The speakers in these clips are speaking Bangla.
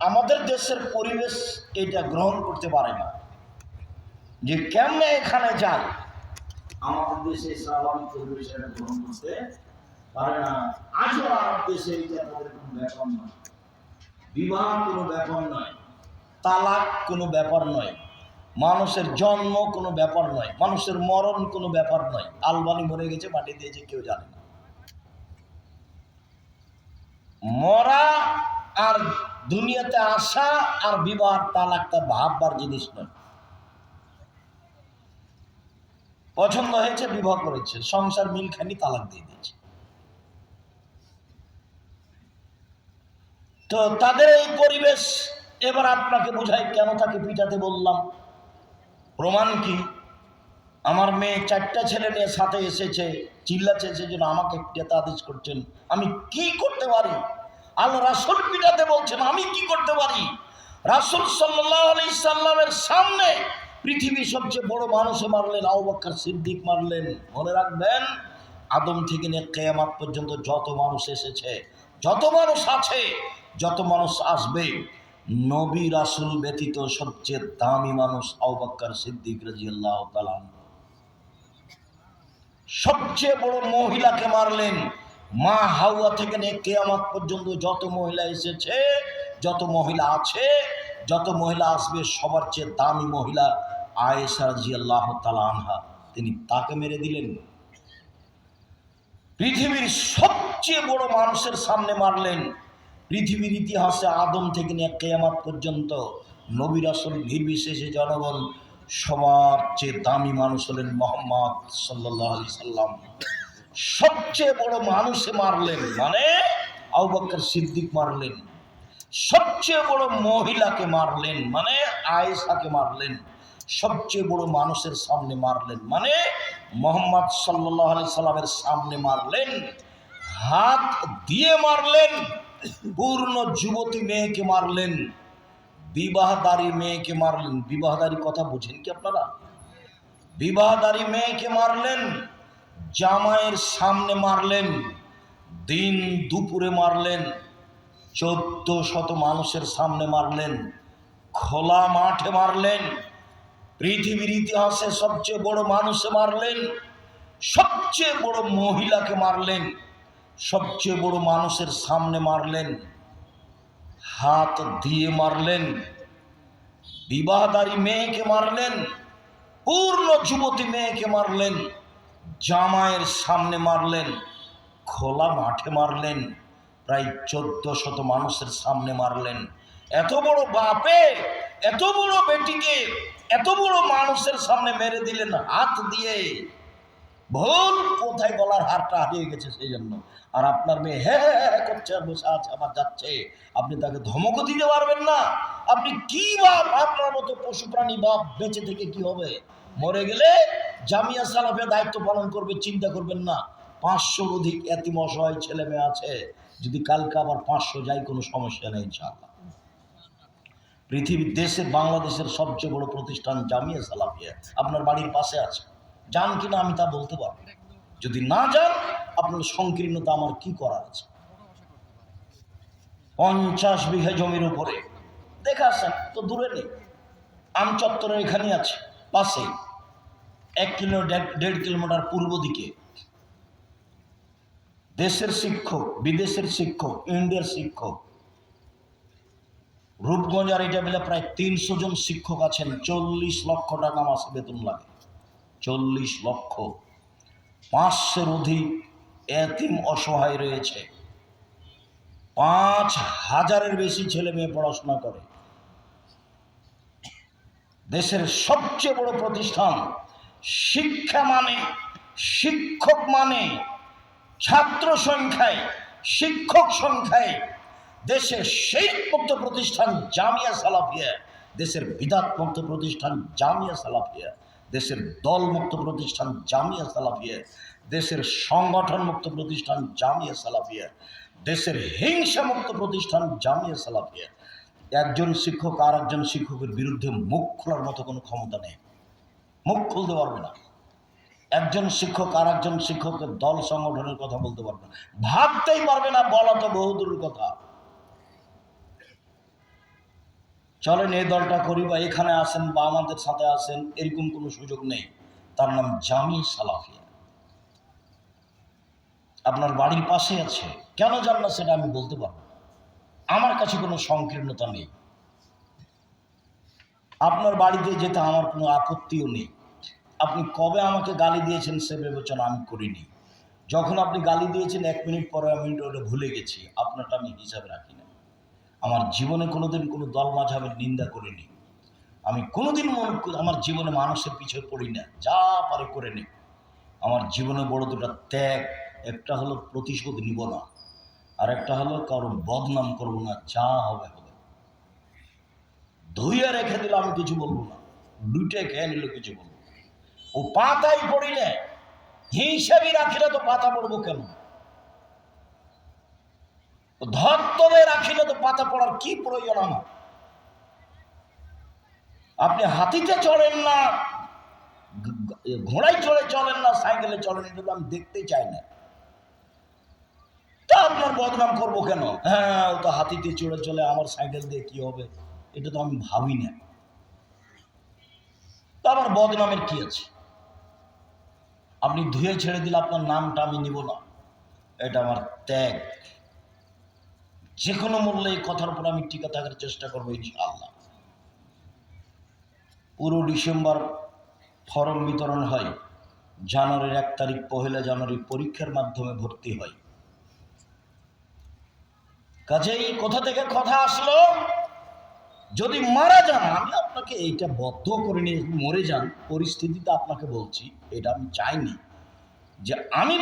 আমাদের দেশের পরিবেশ এটা গ্রহণ করতে পারে না যে কেমনে এখানে যায়। আমাদের দেশে স্বাভাবিক পরিবেশ এটা গ্রহণ করতে পারে না। আজও আরব দেশে এটা তাদের কোনো ব্যাপার নয়, বিবাহ কোনো ব্যাপার নয়, তালাক কোনো ব্যাপার নয়, মানুষের জন্ম কোনো ব্যাপার নয়, মানুষের মরণ কোনো ব্যাপার নয়। আলবানি মরে গেছে, মাটি দিয়েছে, কেউ জানে না। মরা আর দুনিয়াতে আসা আর বিবাহ তালাকটা ভাববার জিনিস নয়। পছন্দ হয়েছে, বিবাহ করেছে, সংসার মিলখানি, তালাক দিয়ে দিয়েছে। তো তাদের এই পরিবেশ। এবার আপনাকে বোঝাই কেন তাকে পিটাতে বললাম। প্রমাণ কি? আমার মেয়ে 4টা ছেলে নিয়ে সাথে এসেছে, চিল্লাচ্ছে সেজন্য আমাকে পিটাতে আদেশ করছেন। আমি কি করতে পারি? আল্লাহ রাসূল পিটাতে বলছেন, আমি কি করতে পারি? রাসূল সাল্লাল্লাহু আলাইহি সাল্লামের সামনে পৃথিবীর সবচেয়ে বড় মানুষে মারলেন, আবু বকর সিদ্দিক মারলেন। মনে রাখবেন, আদম থেকে নিয়ে কিয়ামত পর্যন্ত যত মানুষ এসেছে, যত মানুষ আছে, যত মানুষ আসবে, নবী রাসূল ব্যতীত সবচেয়ে দামি মানুষ আবু বকর সিদ্দিক রাদিয়াল্লাহু তাআলা। সবচেয়ে বড় মহিলাকে মারলেন। মা হাওয়া থেকে নিয়ে কিয়ামত পর্যন্ত যত মহিলা এসেছে, যত মহিলা আছে, যত মহিলা আসবে, সবার চেয়ে দামি মহিলা আয়েশা রাদিয়াল্লাহু তাআলা আনহা, তিনি তাকে মেরে দিলেন। পৃথিবীর সবচেয়ে বড় মানুষের সামনে মারলেন। পৃথিবীর ইতিহাসে আদম থেকে নিয়ে কিয়ামত পর্যন্ত নবী রাসূল নির্বিশেষে জনগণ সবার চেয়ে দামি মানুষ হলেন মুহাম্মদ সাল্লাল্লাহু আলাইহি সাল্লাম। সবচেয়ে বড় মানুষে মারলেন, মানে আবু বকর সিদ্দিক মারলেন। সবচেয়ে বড় মহিলাকে মারলেন, মানে আয়েশাকে মারলেন। সবচেয়ে বড় মানুষের সামনে মারলেন, মানে মুহাম্মদ সাল্লাল্লাহু আলাইহি সাল্লামের সামনে মারলেন। হাত দিয়ে মারলেন। পূর্ণ যুবতী মেয়েকে মারলেন, বিবাহদারী মেয়েকে মারলেন। বিবাহদারী কথা বুঝেন কি আপনারা? বিবাহদারী মেয়েকে মারলেন, জামাইয়ের সামনে মারলেন, দিন দুপুরে মারলেন, 1400 মানুষের সামনে মারলেন, খোলা মাঠে মারলেন। পৃথিবীর ইতিহাসে সবচেয়ে বড় মানুষে মারলেন, সবচেয়ে বড় মহিলাকে মারলেন, সবচেয়ে বড় মানুষের সামনে মারলেন, হাত দিয়ে মারলেন। বিবাহদারী মেয়েকে মারলেন, পূর্ণ যুবতী মেয়েকে মারলেন, জামাইয়ের সামনে মারলেন, খোলা মাঠে মারলেন, প্রায় 1400 মানুষের সামনে মারলেন। এত বড় বাপে এত বড় বেটিকে এত বড় মানুষের সামনে মেরে দিলেন হাত দিয়ে। ভুল কোথায়? গলার হারটা হারিয়ে গেছে, সেই জন্য। আর আপনার মেয়ে হ্যাঁ হ্যাঁ করছে, বসে আছে, আমার যাচ্ছে, আপনি তাকে ধমকও দিতে পারবেন না। আপনি কি বাপ? আপনার মতো পশু প্রাণী বাপ বেঁচে থেকে কি হবে? মরে গেলে জামিয়া সালাফিয়া দায়িত্ব পালন করবে, চিন্তা করবেন না। 500 অধিক এতিম অসহায় ছেলে মেয়ে আছে, যদি কালকে আবার 500 যায়, কোনো সমস্যা নেই ইনশাআল্লাহ। পৃথিবীর দেশের বাংলাদেশের সবচেয়ে বড় প্রতিষ্ঠান জামিয়া সালাফিয়া আপনার বাড়ির পাশে আছে। যান কিনা আমি তা বলতে পারবো, যদি না যান আপনার সংকীর্ণতা আমার কি করার আছে? 50 বিঘা জমির উপরে দেখে আসেন তো, দূরে নেই, আমচত্বরের এখানে আছে, পাশে 1-1.5 কিলোমিটার পূর্ব দিকে। দেশের শিক্ষক, বিদেশের শিক্ষক, ইন্ডিয়ার শিক্ষক, রূপগঞ্জ আর এটা মিলে প্রায় 300 জন শিক্ষক আছেন। 40 লক্ষ টাকা মাসে বেতন লাগে, 40 লক্ষ। 500-এর অধিক এতিম অসহায় রয়েছে, 5000-এর বেশি ছেলে মেয়ে পড়াশোনা করে। দেশের সবচেয়ে বড় প্রতিষ্ঠান। শিক্ষা মানে, শিক্ষক মানে, ছাত্র সংখ্যায়, শিক্ষক সংখ্যায় দেশের সেই মুক্ত প্রতিষ্ঠান জামিয়া সালাফিয়া, দেশের বিদাত মুক্ত প্রতিষ্ঠান জামিয়া সালাফিয়া, দেশের দল মুক্ত প্রতিষ্ঠান জামিয়া সালাফিয়া, দেশের সংগঠন মুক্ত প্রতিষ্ঠান জামিয়া সালাফিয়া, দেশের হিংসা মুক্ত প্রতিষ্ঠান জামিয়া সালাফিয়া। একজন শিক্ষক আর একজন শিক্ষকের বিরুদ্ধে মুখ খোলার মতো কোনো ক্ষমতা নেই, মুখ খুলতে পারবে না। একজন শিক্ষক আর একজন শিক্ষকের দল সংগঠনের কথা বলতে পারবে না, ভাবতেই পারবে না, বলা তো বহুদূরের কথা। চলেন এই দলটা করি বা এখানে আসেন বা আমাদের সাথে আসেন, এরকম কোনো সুযোগ নেই। তার নাম জামিয়া সালাফিয়া। আপনার বাড়ির পাশে আছে, কেন যান না সেটা আমি বলতে পারবো। আমার কাছে কোনো সংকীর্ণতা নেই, আপনার বাড়িতে যেতে আমার কোনো আপত্তিও নেই। আপনি কবে আমাকে গালি দিয়েছেন সে বিবেচনা আমি করিনি। যখন আপনি গালি দিয়েছেন 1 মিনিট পরে আমি ওটা ভুলে গেছি, আপনারটা আমি হিসাবে রাখি না। আমার জীবনে কোনোদিন কোনো দল মাঝাবের নিন্দা করিনি। আমি কোনোদিন আমার জীবনে মানুষের পিছনে পড়ি না, যা পারে করে নিই। আমার জীবনে বড় দুটো ত্যাগ, একটা হলো প্রতিশোধ নিব না, আর একটা হলো কারো বদনাম করব না, যা হবে হবে। ধুইয়া রেখে দিল আমি কিছু বলবো না, লুটে খেয়ে নিল কিছু বলবো। ও পাতাই পড়ি না, হিসাবই রাখি না, তো পাতা পড়বো কেন? ধর্তবে রাখি না, তো পাতা পড়ার কি প্রয়োজন আমার? আপনি হাতিতে চড়েন না, ঘোড়ায় চড়ে চলেন না, সাইকেলে চলেন, এটা তো আমি দেখতেই চাই না। তা আপনার বদনাম করবো কেন? হ্যাঁ, ও তো হাতিতে চড়ে চলে, আমার সাইকেল দিয়ে কি হবে এটা তো আমি ভাবি না। তা আমার বদনামের কি আছে? আপনি ধুয়ে ছেড়ে দিলে আপনার নামটা আমি নিব না, এটা আমার ত্যাগ। যে কোনো মূল্যে এই কথার উপর আমি টিকে থাকার চেষ্টা করবো ইনশাআল্লাহ। পুরো ডিসেম্বর ফর্ম বিতরণ হয়, জানুয়ারির 1 তারিখ 1 জানুয়ারি পরীক্ষার মাধ্যমে ভর্তি হয়। কাজেই কোথা থেকে কথা আসলো, যদি মারা যান, আমি আপনাকে এইটা বদ্ধ করে নিয়ে মরে যান পরিস্থিতিতে আপনাকে বলছি, এটা আমি চাইনি। যে আমি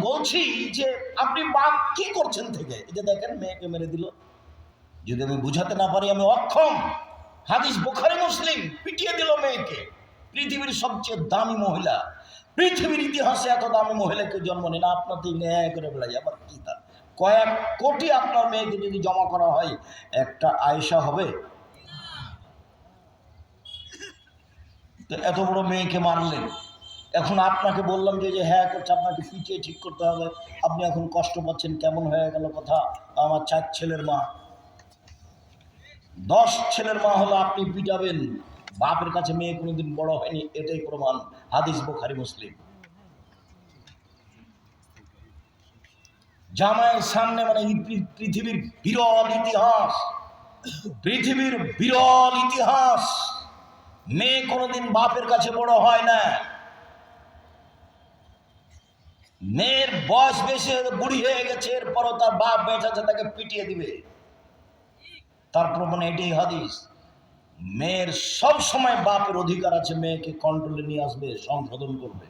বলছি যে আপনি বাপ কি করছেন থেকে, এই যে দেখেন মেয়েকে মেরে দিল। যদি আমি বুঝাতে না পারি আমি অক্ষম। হাদিস বুখারী মুসলিম, পিটিয়ে দিল মেয়েকে। পৃথিবীর সবচেয়ে দামি মহিলা, পৃথিবীর ইতিহাসে এত দামি মহিলাকে জন্ম নেন, আপনার তো ন্যায় করে বেড়াই। আবার কি তা, কয়েক কোটি আপনার মেয়েকে যদি জমা করা হয়, একটা আয়েশা হবে? তো এত বড় মেয়েকে মারলেন। এখন আপনাকে বললাম যে হ্যাঁ করছে, আপনাকে পিটিয়ে ঠিক করতে হবে, আপনি এখন কষ্ট পাচ্ছেন, কেমন হয়ে গেল কথা? আমার 4 ছেলের মা, 10 ছেলের মা হলো, আপনি পিটাবেন? বাপের কাছে মেয়ে কোনোদিন বড় হয়নি, এটাই প্রমাণ। হাদিস বুখারী মুসলিম। জামাইয়ের সামনে মানে পৃথিবীর বিরল ইতিহাস, পৃথিবীর বিরল ইতিহাস। মেয়ে কোনোদিন বাপের কাছে বড় হয় না। মেয়ের বয়স বেশি, বুড়ি হয়ে গেছে, এরপরও তার বাপ বেঁচে আছে, তাকে পিটিয়ে দিবে। তার প্রমাণ এটাই হাদিস। মেয়ের সব সময় বাপের অধিকার আছে, মেয়েকে কন্ট্রোলে নিয়ে আসবে, সংশোধন করবে,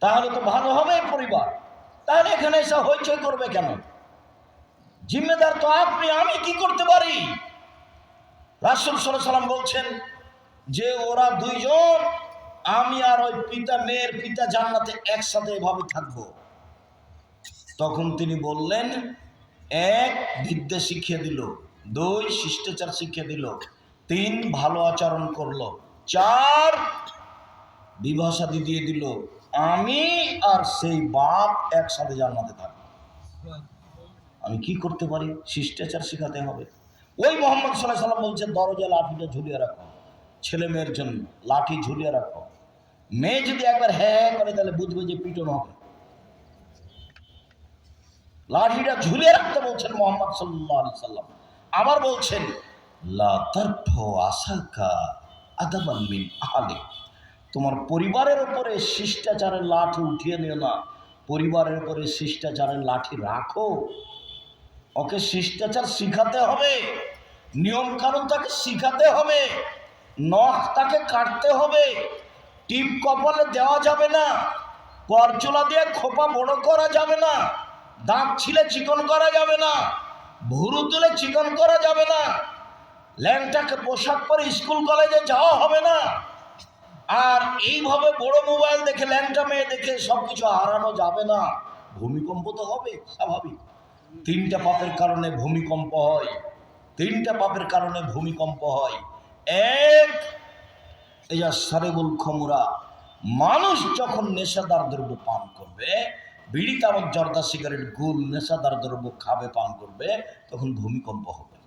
তাহলে তো ভালো হবে পরিবার। তাহলে এখানে এসে হইচই করবে কেন? জিম্মেদার তো আপনি, আমি কি করতে পারি? রাসূল সাল্লাল্লাহু আলাইহি ওয়াসাল্লাম বলছেন যে ওরা দুইজন, আমি আর ওই পিতা, মেয়ের পিতা জান্নাতে একসাথে এভাবে থাকবো। তখন তিনি বললেন, 1 বিদ্যা শিখিয়ে দিল, 2 শিষ্টাচার শিখিয়ে দিল, 3 ভালো আচরণ করলো, 4 বিবাহ শাদী দিয়ে দিল, আমি আর সেই বাপ একসাথে জান্নাতে থাকবো। আমি কি করতে পারি? শিষ্টাচার শিখাতে হবে। ওই মুহাম্মদ সাল্লাল্লাহু আলাইহি ওয়াসাল্লাম বলছেন, দরজায় লাঠিটা ঝুলিয়ে রাখো, ছেলে মেয়ের জন্য লাঠি ঝুলিয়ে রাখো। মেয়ে যদি একবার হ্যাঁ করে তাহলে বুঝবে যে পিটন হবে। লাঠিটা ঝুলিয়ে রাখতে বলছেন মুহাম্মদ সাল্লাল্লাহু আলাইহি ওয়াসাল্লাম। আবার বলছেন, লা তারফু আসাকা আদাবান মিন আহলিক, তোমার পরিবারের উপরে শিষ্টাচারের লাঠি উঠিয়ে নিও না, পরিবারের উপরে শিষ্টাচারের লাঠি রাখো। ওকে শিষ্টাচার শিখাতে হবে, নিয়ম কানুন তাকে শিখাতে হবে, নখ তাকে কাটতে হবে, টিপ কপালে দেওয়া যাবে না, পরচুলা দিয়ে খোপা বড় করা যাবে না, দাঁত ছিলে চিকন করা যাবে না, ভুরু তুলে চিকন করা যাবে না, ল্যাংটাকে পোশাক পরে স্কুল কলেজে যাওয়া হবে না। আর এইভাবে বড় মোবাইল দেখে, ল্যাংটা মেয়ে দেখে সবকিছু হারানো যাবে না। ভূমিকম্প তো হবে স্বাভাবিক। 3টা পাপের কারণে ভূমিকম্প হয়, 3টা পাপের কারণে ভূমিকম্প হয়। 1, এই যে সারেবুল খমরা, মানুষ যখন নেশাদার দ্রব্য পান করবে, বিড়ি, তামাক, জর্দা, সিগারেট, গুল, নেশাদার দ্রব্য খাবে, পান করবে, তখন ভূমিকম্প হবে।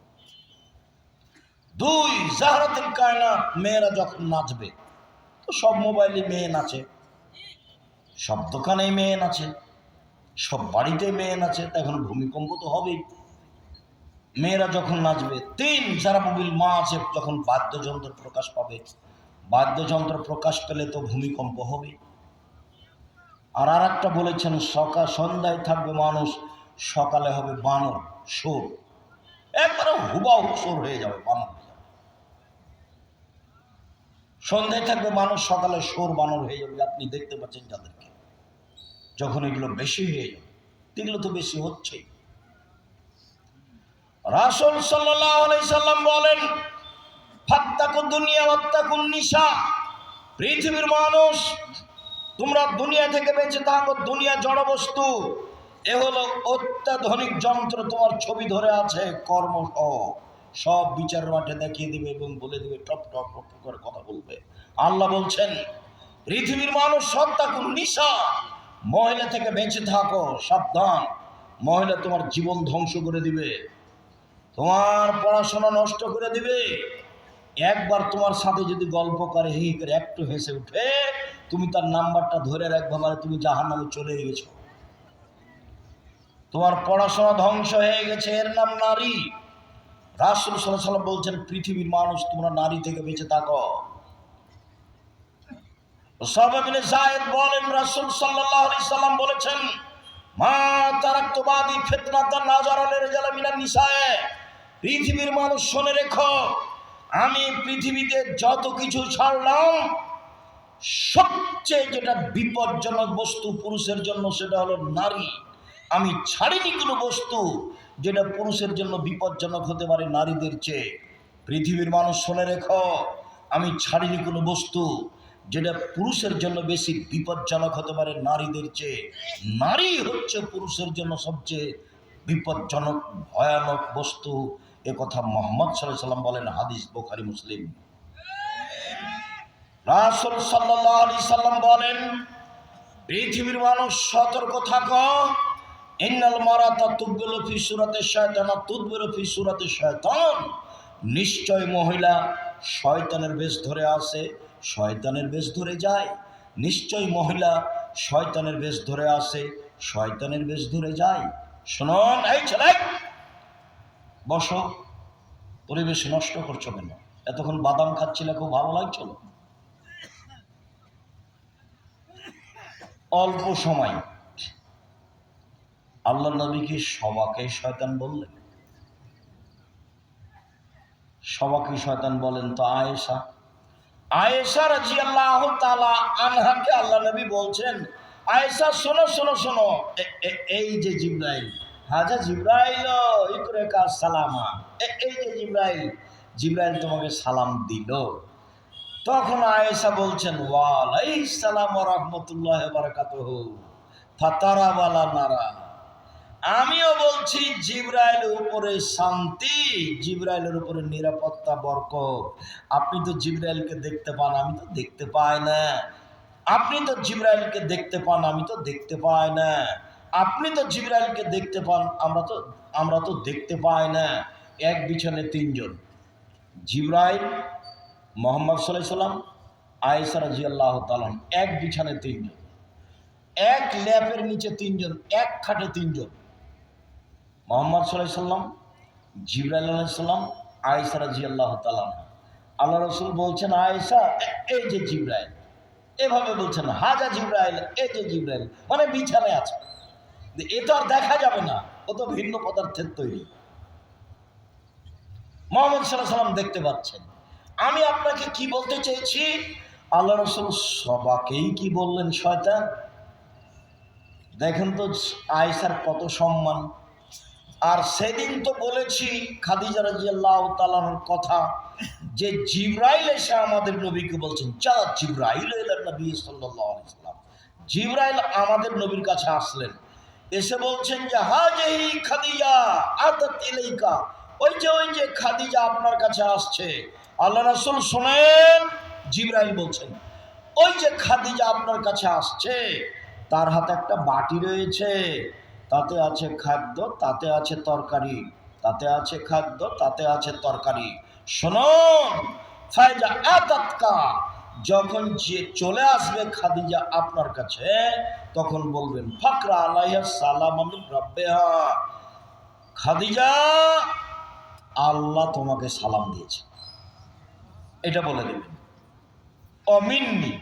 দুই, জাহরাতুল কায়নাত, মেয়েরা যখন নাচবে, তো সব মোবাইলে মেয়ে নাচে, সব দোকানে মেয়ে নাচে, সব বাড়িতে মেয়ে নাচে, এখন ভূমিকম্প তো হবেই মেয়েরা যখন নাচবে। তিন, যারা মোবিল মা আছে, যখন বাদ্যযন্ত্র প্রকাশ পাবে, বাদ্যযন্ত্র প্রকাশ পেলে তো ভূমিকম্প হবে। আর একটা বলেছেন, সন্ধ্যায় থাকবে মানুষ, সকালে হবে বানর, সোর, একবারে হুবাহু সোর হয়ে যাবে, বানর। সন্ধ্যায় থাকবে মানুষ, সকালে সোর বানর হয়ে যাবে। আপনি দেখতে পাচ্ছেন যাদেরকে, যখন এগুলো বেশি হয়ে যাবে, এগুলো তো বেশি হচ্ছেই। রাসূল সাল্লাল্লাহু আলাইহি সাল্লাম বলেন, ফাত্তাকুদ দুনিয়া ওয়াত্তাকুন নিসা, পৃথিবীর মানুষ তোমরা দুনিয়া থেকে বেঁচে থাকো। দুনিয়া জড় বস্তু, এ হলো অত্যাধুনিক যন্ত্র, তোমার ছবি ধরে আছে, কর্ম সব বিচার মাঠে দেখিয়ে দিবে এবং বলে দিবে, টপ টপ টপ করে কথা বলবে। আল্লাহ বলছেন, পৃথিবীর মানুষ ওয়াত্তাকুন নিসা, মহিলা থেকে বেঁচে থাকো, সাবধান, মহিলা তোমার জীবন ধ্বংস করে দিবে, তোমার পড়াশোনা নষ্ট করে দিবে। একবার তোমার সাথে যদি গল্প করে, হি করে একটু হেসে উঠে, তুমি তার নাম্বারটা ধরে রাখবে, মানে তুমি জাহান্নামে চলে গেছো, তোমার পড়াশোনা ধ্বংস হয়ে গেছে। এর নাম নারী। রাসূল সাল্লাল্লাহু আলাইহি ওয়াসাল্লাম বলছেন, পৃথিবীর মানুষ তোমরা নারী থেকে বেঁচে থাকো। উসামা বিন যায়েদ বলেন, রাসূল সাল্লাল্লাহু আলাইহি সাল্লাম বলেছেন, মা তারাকতু বাদি ফিতনাতান নাযারা লিরজালি মিনান নিসায়ে, পৃথিবীর মানুষ শুনে রেখো, আমি পৃথিবীতে যত কিছু ছাড়লাম, সবচেয়ে যেটা বিপজ্জনক বস্তু পুরুষের জন্য, সেটা হলো নারী। আমি ছাড়িনি কোনো বস্তু যেটা পুরুষের জন্য বিপজ্জনক হতে পারে নারীদের চেয়ে। পৃথিবীর মানুষ শুনে রেখো, আমি ছাড়িনি কোনো বস্তু যেটা পুরুষের জন্য বেশি বিপজ্জনক হতে পারে নারীদের চেয়ে। নারী হচ্ছে পুরুষের জন্য সবচেয়ে বিপজ্জনক ভয়ানক বস্তু, এ কথা মুহাম্মদ সাল্লাল্লাহু আলাইহি সাল্লাম বলেন, হাদিস বুখারী মুসলিম। রাসূল সাল্লাল্লাহু আলাইহি সাল্লাম বলেন, পৃথিবীর মানুষ সতর্ক থাকো, ইন্নাল মারাতা তুববিলু ফি সূরাতি শায়তান তুদবিরু ফি সূরাতি শায়তান, নিশ্চয় মহিলা শয়তানের বেশ ধরে আসে, শয়তানের বেশ ধরে যায়। নিশ্চয় মহিলা শয়তানের বেশ ধরে আসে, শয়তানের বেশ ধরে যায়। শুনুন, এই ছেলে বসো, পরিবেশ নষ্ট করছো কেন? এতক্ষণ বাদাম খাচ্ছিলে, খুব ভালো লাগছিল। অল্প সময় আল্লাহ নবী কি সবাকে শয়তান বললেন? সবাকে শয়তান বলেন তো আয়েশা রাদিয়াল্লাহু তাআলা আনহাকে আল্লাহ নবী বলছেন, আয়েশা শোনো শোনো শোনো, এই যে জিবরাইল, হাজা জিবরাইল ইকরাকা সালামা, এই যে জিবরাইল, জিবরাইল তোমাকে সালাম দিল। তখন আয়েশা বলছেন, ওয়া আলাইহিস সালাম ওয়া রাহমাতুল্লাহি ওয়া বারাকাতুহু ফাতারা ওয়ালা নারা, আমিও বলছি জিবরাইলের উপরে শান্তি, জিবরাইলের উপরে নিরাপত্তা, বরকত। আপনি তো জিবরাইলকে দেখতে পান, আমি তো দেখতে পাই না। আপনি তো জিবরাইলকে দেখতে পান, আমি তো দেখতে পাই না। আপনি তো জিবরাইলকে দেখতে পান, আমরা তো দেখতে পাই না। এক বিছানে তিনজন, জিবরাইল, মুহাম্মদ সাল্লাল্লাহু আলাইহি সাল্লাম, আয়েশা রাদিয়াল্লাহু তাআলা, এক বিছানে তিনজন, এক ল্যাপের নিচে তিনজন, এক খাটে তিনজন। মুহাম্মদ সাল্লাল্লাহু আলাইহি সাল্লাম, জিবরাইল আলাইহিস সালাম, আয়েশা রাদিয়াল্লাহু তাআলা। আল্লাহ রাসূল বলছেন, আয়েশা এই যে জিবরাইল, এভাবে বলছেন, হাজা জিবরাইল, এই যে জিবরাইল, মানে বিছানায় আছে। এ তো আর দেখা যাবে না, ও তো ভিন্ন পদার্থের তৈরি। মুহাম্মদ সাল্লাল্লাহু আলাইহি সাল্লাম দেখতে পাচ্ছেন। আমি আপনাকে কি বলতে চেয়েছি, আল্লাহ রাসূল সবাকেই কি বললেন শয়তান? দেখেন তো আয়েশার কত সম্মান। আর সেদিন তো বলেছি খাদিজা রাদিয়াল্লাহু তাআলার কথা, যে জিবরাইল এসে আমাদের নবীকে বলছেন, যা জিবরাইল ইলান নবী সাল্লাল্লাহু আলাইহি ওয়াসাল্লাম, জিবরাইল আমাদের নবীর কাছে আসলেন, এসে বলছেন যে হাজিহি খাদিজা আতাত ইলাইকা, ওই যে খাদিজা আপনার কাছে আসছে। আল্লাহ রাসূল শুনেন, জিবরাইল বলছেন, ওই যে খাদিজা আপনার কাছে আসছে, তার হাতে একটা বাটি রয়েছে, তাতে আছে খাদ্য, তাতে আছে তরকারি, তাতে আছে খাদ্য, তাতে আছে তরকারি, শোনো, ফায়জা আতাতকা, যখন যে চলে আসবে খাদিজা আপনার কাছে, তখন বলবেন ফাকরা আলাইহা সালাম মিন রাব্বিহা, খাদিজা আল্লাহ তোমাকে সালাম দিয়েছে, এটা বলে দেবেন। অমিন্নি,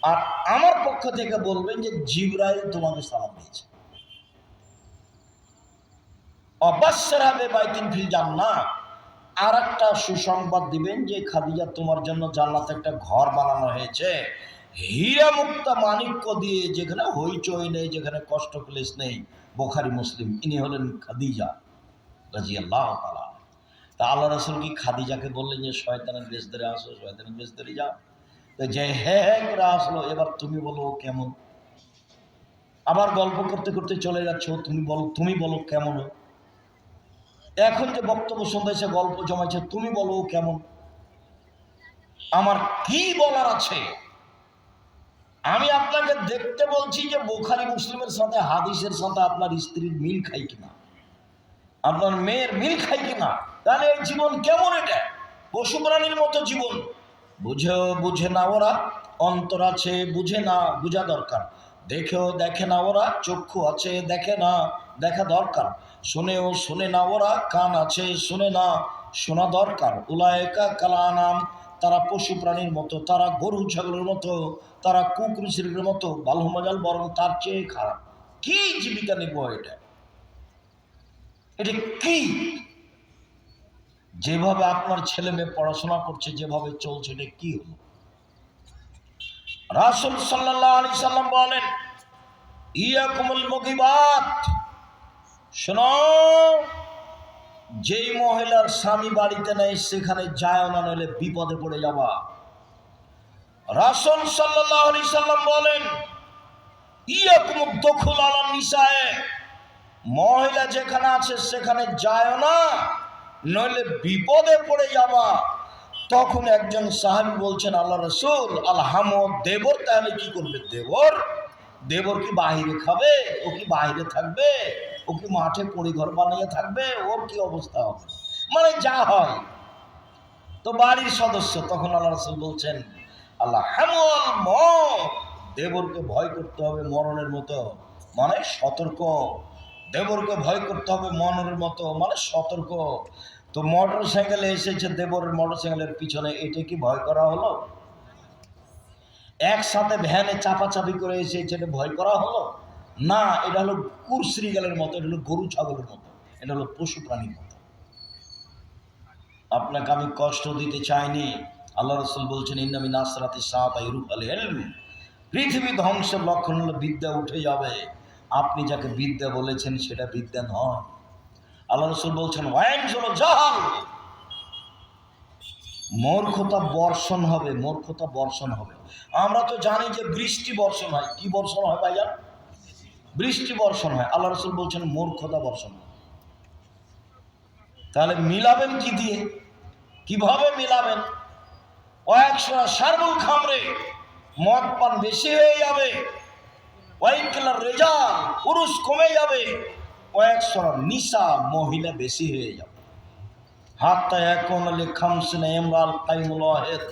আর আমার পক্ষ থেকে বলবেন যে জিবরাইল তোমাকে সালাম দিয়েছে। অবাশ্বরা বিবাইতিন ফিল জান্নাহ, আর একটা সুসংবাদ দিবেন যে খাদিজা তোমার জন্য জান্নাতে একটা ঘর বানানো হয়েছে হীরা মুক্তা মাণিক্য দিয়ে, যেখানে হইচই নেই, যেখানে কষ্ট ক্লেশ নেই। বুখারী মুসলিম। ইনি হলেন খাদিজা রাদিয়াল্লাহু তাআলা। তা আল্লাহ রাসূল কি খাদিজাকে বললেন যে শয়তানের বেশ ধরে আসো, শয়তানের বেশ ধরে যাও? যে হ্যাঁ করে আসলো, এবার তুমি বলো কেমন? আবার গল্প করতে করতে চলে যাচ্ছ, তুমি বলো কেমন? এখন যে বক্তব্য শুনতেছে, গল্প জমাইছে, তুমি বলো কেমন? আমার কি বলার আছে? আমি আপনাকে দেখতে বলছি যে বুখারী মুসলিমের সাথে হাদিসের সাথে আপনার স্ত্রীর মিল খাই কিনা, আপনার মেয়ের মিল খাই কিনা। তাহলে এই জীবন কেমন? এটা পশু প্রাণীর মতো জীবন। বুঝে না ওরা, অন্তর আছে বুঝে না, বোঝা দরকার। দেখেও দেখে না ওরা, চক্ষু আছে দেখে না, দেখা দরকার। শুনেও শুনে না ওরা, কান আছে শুনে না, শোনা দরকার। উলায়েকা কালানাম, তারা পশু প্রাণীর মতো, তারা গরু ছাগলের মতো, তারা কুকুরের মতো, বালহমাজাল, বরং তার চেয়ে খারাপ। কি জীবিকা নিব এটা? এটা কি? যেভাবে আপনার ছেলে মেয়ে পড়াশোনা করছে, যেভাবে চলছে, এটা কি হলো? রাসূল সাল্লাল্লাহু আলাইহি সাল্লাম বলেন ইয়াকুমুল মুগিবাত, শোনো, যেই মহিলার স্বামী বাড়িতে নেই সেখানে যায় না, নইলে বিপদে পড়ে যাবা। রাসূল সাল্লাল্লাহু আলাইহি সাল্লাম বলেন ইয়াকুমুদ দুখুল আলা নিসায়ে, মহিলা যেখানে আছে সেখানে যায় না, নইলে বিপদে পড়ে যাবা। তখন একজন সাহাবী বলছেন আল্লাহ রাসূল আলহামদ, দেবর তাহলে কি করবে? দেবর কি বাহিরে খাবে? ও কি বাহিরে থাকবে? ও কি মাঠে পরিঘর বানিয়ে থাকবে? ওর কি অবস্থা হবে? মানে যা হয় তো বাড়ির সদস্য। তখন আল্লাহ রাসূল বলছেন আলহামুল মউত, দেবরকে ভয় করতে হবে মরণের মতো, মানে সতর্ক। দেবরকে ভয় করতে হবে মরণের মতো, মানে সতর্ক। তো মোটর সাইকেলে এসেছে দেবরের মোটর সাইকেলের পিছনে, এটা কি ভয় করা হলো? একসাথে ভ্যানে চাপাচাপি করে এসেছে, এটা ভয় করা হলো না। এটা হলো কুরশ্রীগালের মতো, এটা হলো গরু ছাগলের মতো, এটা হলো পশু প্রাণীর মতো। আপনাকে আমি কষ্ট দিতে চাইনি। আল্লাহ রাসূল বলছেন ইন্না মিন আসরাতি সাআতি ইরুফাল ইলম, পৃথিবী ধ্বংসের লক্ষণ হলো বিদ্যা উঠে যাবে। আপনি যাকে বিদ্যা বলেছেন সেটা বিদ্যা নয়। আল্লাহ রাসূল বলছেন ওয়াইনজুল জাহাল, মূর্খতা বর্ষণ হবে, মূর্খতা বর্ষণ হবে। আমরা তো জানি যে বৃষ্টি বর্ষণ হয়। কি বর্ষণ হয় ভাইজান? বৃষ্টি বর্ষণ হয়। আল্লাহ রাসূল বলছেন মূর্খতা বর্ষণ হয়। তাহলে মিলাবেন কি দিয়ে? কিভাবে মিলাবেন? ওয়াকশা শারবুল খামরে, মদ পান বেশি হয়ে যাবে। ওয়াইকলার রেজাল, পুরুষ কমে যাবে। ওয়াকশা নিসা, মহিলা বেশি হয়ে যাবে। হাত্তা এখন খামসিন ইমরাল কাইমুল ওয়াহিদ,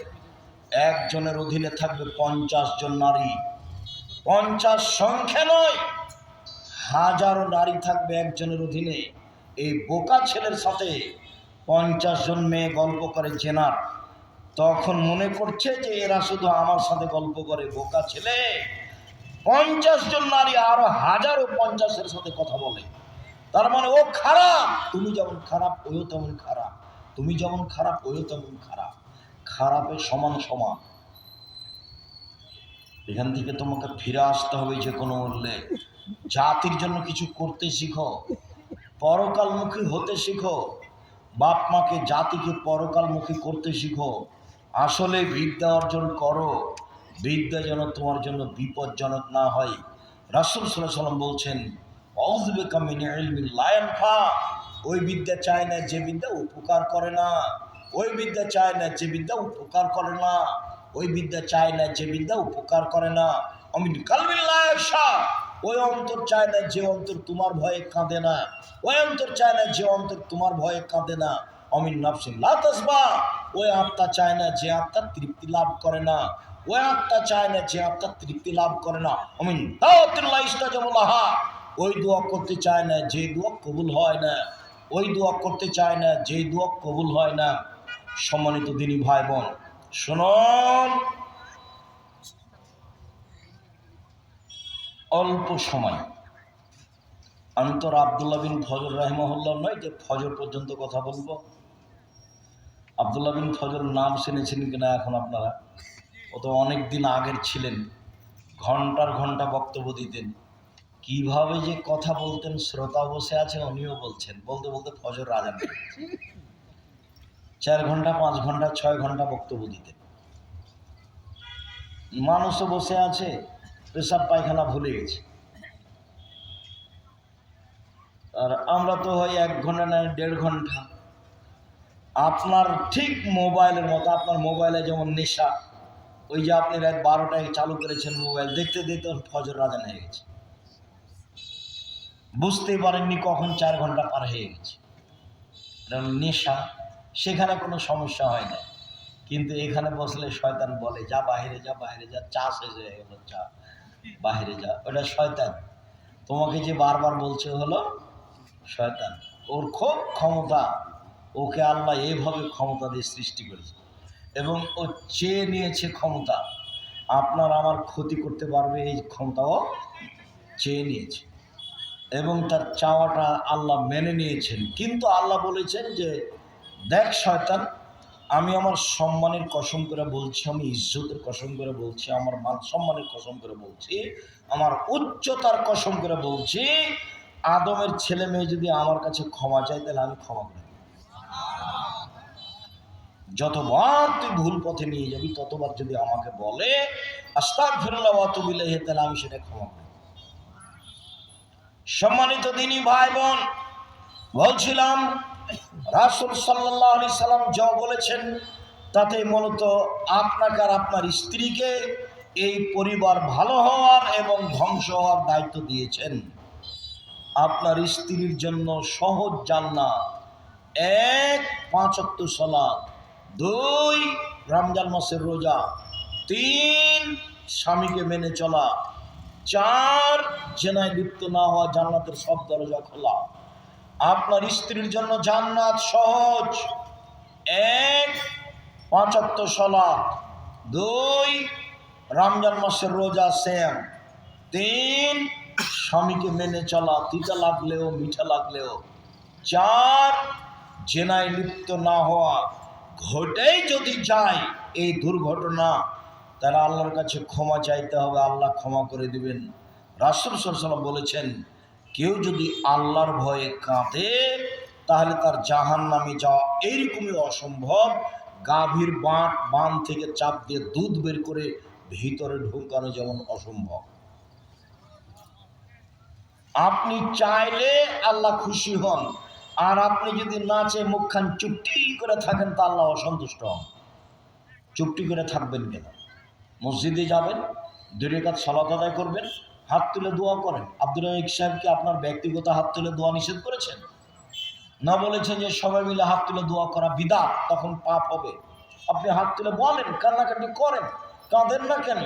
একজনের অধীনে থাকবে 50 জন নারী। 50 সংখ্যা নয়, হাজারো নারী থাকবে একজনের অধীনে। এই বোকা ছেলের সাথে 50 জন মেয়ে গল্প করে জেনার, তখন মনে করছে যে এরা শুধু আমার সাথে গল্প করে। বোকা ছেলে, 50 জন নারী আরো হাজারো 50-এর সাথে কথা বলে। তার মানে ও খারাপ। তুমি যেমন খারাপ ওও তেমন খারাপ, তুমি যেমন খারাপ ওও তেমন খারাপ। খারাপের সমান সমান। এখান থেকে তোমাকে ফিরে আসতে হবে যে কোনো মূল্যে। জাতির জন্য কিছু করতে শিখো, পরকালমুখী হতে শিখো। বাপ মাকে, জাতিকে পরকালমুখী করতে শিখো। আসলে বিদ্যা অর্জন করো, বিদ্যা যেন তোমার জন্য বিপজ্জনক না হয়। রাসূল সাল্লাল্লাহু আলাইহি ওয়াসাল্লাম বলছেন আউযুবিকা মিন ইলমিন লা ইয়ানফা, ওই বিদ্যা চায় না যে বিদ্যা উপকার করে না। ওই বিদ্যা চায় না যে বিদ্যা উপকার করে না। ওই বিদ্যা চায় না যে বিদ্যা উপকার করে না। অমিন কালবিল লা ইয়াখশা, ওই অন্তর চায় না যে অন্তর তোমার ভয়ে কাঁদে না। ওই অন্তর চায় না যে অন্তর তোমার ভয়ে কাঁদে না। অমিন নাফসিন লা তাসবা, ওই আত্মা চায় না যে আত্মা তৃপ্তি লাভ করে না, ওই আত্মা চায় না যে আত্মা তৃপ্তি লাভ করে না। আমিন দাওয়াতুল্লাহ ইস্তাজাবুলাহা, ওই দোয়া করতে চায় না যে দোয়া কবুল হয় না, ওই দোয়া করতে চায় না যে দোয়া কবুল হয় না। সম্মানিত দিনী ভাই বোন শুনুন, অল্প সময়, আমি তো আব্দুল্লাহ বিন ফজর রাহিমাহুল্লাহ নয় যে ফজর পর্যন্ত কথা বলবো। আব্দুল্লাহ বিন ফজর নাম শুনেছেন কিনা এখন আপনারা? ও তো অনেক দিন আগের ছিলেন, ঘন্টার ঘন্টা বক্তব্য দিতেন, কিভাবে যে কথা বলতেন, শ্রোতা বসে আছে উনিও বলছেন, বলতে বলতে ফজর আজান, 4 ঘন্টা 5 ঘন্টা 6 ঘন্টা বক্তব্য দিতেন। মানুষও বসে আছে, পেশাব পায়খানা ভুলে গেছে। আর আমরা তো হয় 1 ঘন্টা না 1.5 ঘন্টা। আপনার ঠিক মোবাইলের মতো, আপনার মোবাইলে যেমন নেশা, ওই যে আপনি রাত 12টায় চালু করেছেন মোবাইল, দেখতে দেখতে ফজর আজান হয়ে গেছে, বুঝতেই পারেননি কখন 4 ঘন্টা পার হয়ে গেছে। নেশা, সেখানে কোনো সমস্যা হয় না, কিন্তু এখানে বসলে শয়তান বলে যা বাইরে যা, বাইরে যা, চা শেষ হয়ে গেল, চা বাইরে যা। ওটা শয়তান, তোমাকে যে বারবার বলছে হলো শয়তান। ওর খুব ক্ষমতা, ওকে আল্লাহ এইভাবে ক্ষমতা দিয়ে সৃষ্টি করেছে এবং ও চেয়ে নিয়েছে ক্ষমতা, আপনার আমার ক্ষতি করতে পারবে এই ক্ষমতাও চেয়ে নিয়েছে এবং তার চাওয়াটা আল্লাহ মেনে নিয়েছেন। কিন্তু আল্লাহ বলেছেন যে দেখ শয়তান, আমি আমার সম্মানের কসম করে বলছি, আমি ইজ্জতের কসম করে বলছি, আমার মান সম্মানের কসম করে বলছি, আমার উচ্চতার কসম করে বলছি, আদমের ছেলে মেয়ে যদি আমার কাছে ক্ষমা চায় তাহলে আমি ক্ষমা করে দেব। যতবার তুই ভুল পথে নিয়ে যাবি ততবার যদি আমাকে বলে আস্তাগফিরুল্লাহ ওয়া আতুবু ইলাইহি, তাহলে আমি সেটা ক্ষমা করব। সম্মানিত দিনী ভাই বোন, বলছিলাম রাসূল সাল্লাল্লাহু আলাইহি সাল্লাম যা বলেছেন তাতে মূলত আপনাকে আর আপনার স্ত্রীকে এই পরিবার ভালো হওয়ার এবং ধ্বংস হওয়ার দায়িত্ব দিয়েছেন। আপনার স্ত্রীর জন্য সহজ জান্নাত, 1 5 ওয়াক্ত সালাত, 2 রমজান মাসের রোজা, 3 স্বামীকে মেনে চলা, 4 জেনায় লিপ্ত না হওয়া, জান্নাতের সব দরজা খোলা। আপনার স্ত্রীর জন্য জান্নাত সহজ, 1 5 ওয়াক্ত সালাত, 2 রমজান মাসের রোজা সেম, 3 স্বামীকে মেনে চলা, তিতা লাগলেও মিঠা লাগলেও, 4 জেনায় লিপ্ত না হওয়া। ঘটেই যদি যায় এই দুর্ঘটনা, তারা আল্লাহর কাছে ক্ষমা চাইতে হবে, আল্লাহ ক্ষমা করে দিবেন। রাসূল সাল্লাল্লাহু আলাইহি ওয়াসাল্লাম বলেছেন কেউ যদি আল্লাহর ভয়ে কাঁদে তাহলে তার জাহান্নামে যাওয়া এইরকমই অসম্ভব, গাভীর বান থেকে চাপ দিয়ে দুধ বের করে ভিতরে ঢুকানো যেমন অসম্ভব। আপনি চাইলে আল্লাহ খুশি হন, আর আপনি যদি না চেয়ে মুখখান চুপটি করে থাকেন তা আল্লাহ অসন্তুষ্ট হন। চুপটি করে থাকবেন কেন? মসজিদে যাবেন, 2 রাকাত সালাত আদায় করবেন, হাত তুলে দোয়া করেন। আব্দুর রাজ্জাক সাহেবকে আপনার ব্যক্তিগত হাত তুলে দোয়া নিষেধ করেছেন না? বলেছেন যে সবাই মিলে হাত তুলে দোয়া করা বিদআত, তখন পাপ হবে। আপনি হাত তুলে বলেন, কান্নাকাটি করেন, কাঁদেন না কেন?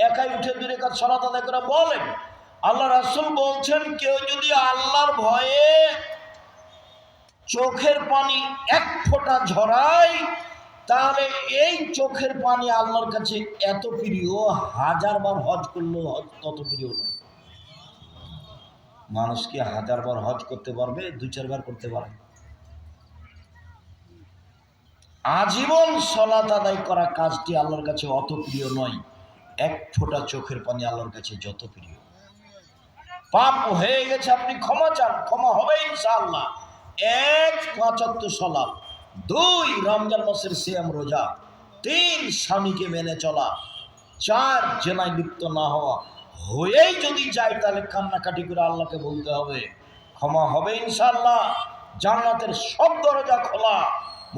একাই উঠে 2 রাকাত সালাত আদায় করে বলেন। আল্লাহ রাসূল বলছেন কেউ যদি আল্লাহর ভয়ে চোখের পানি 1 ফোঁটা ঝরায় তাহলে এই চোখের পানি আল্লাহর কাছে এত প্রিয়, 1000 বার হজ করলেও হজ তত প্রিয় নয়। মানুষ কি 1000 বার হজ করতে পারবে? 2-4 বার করতে পারে। আজীবন সালাত আদায় করা কাজটি আল্লাহর কাছে অত প্রিয় নয়, 1 ফোঁটা চোখের পানি আল্লাহর কাছে যত প্রিয়। পাপ হয়ে গেছে, আপনি ক্ষমা চান, ক্ষমা হবে ইনশাআল্লাহ। 1 5 ওয়াক্ত সালাত, 2 রমজান মাসের সিয়াম রোজা, 3 স্বামীকে মেনে চলা, 4 জেনায় লিপ্ত না হওয়া। হয়েই যদি যায় তাহলে কান্নাকাটি করে আল্লাহকে বলতে হবে, ক্ষমা হবে ইনশাআল্লাহ। জান্নাতের সব দরজা খোলা,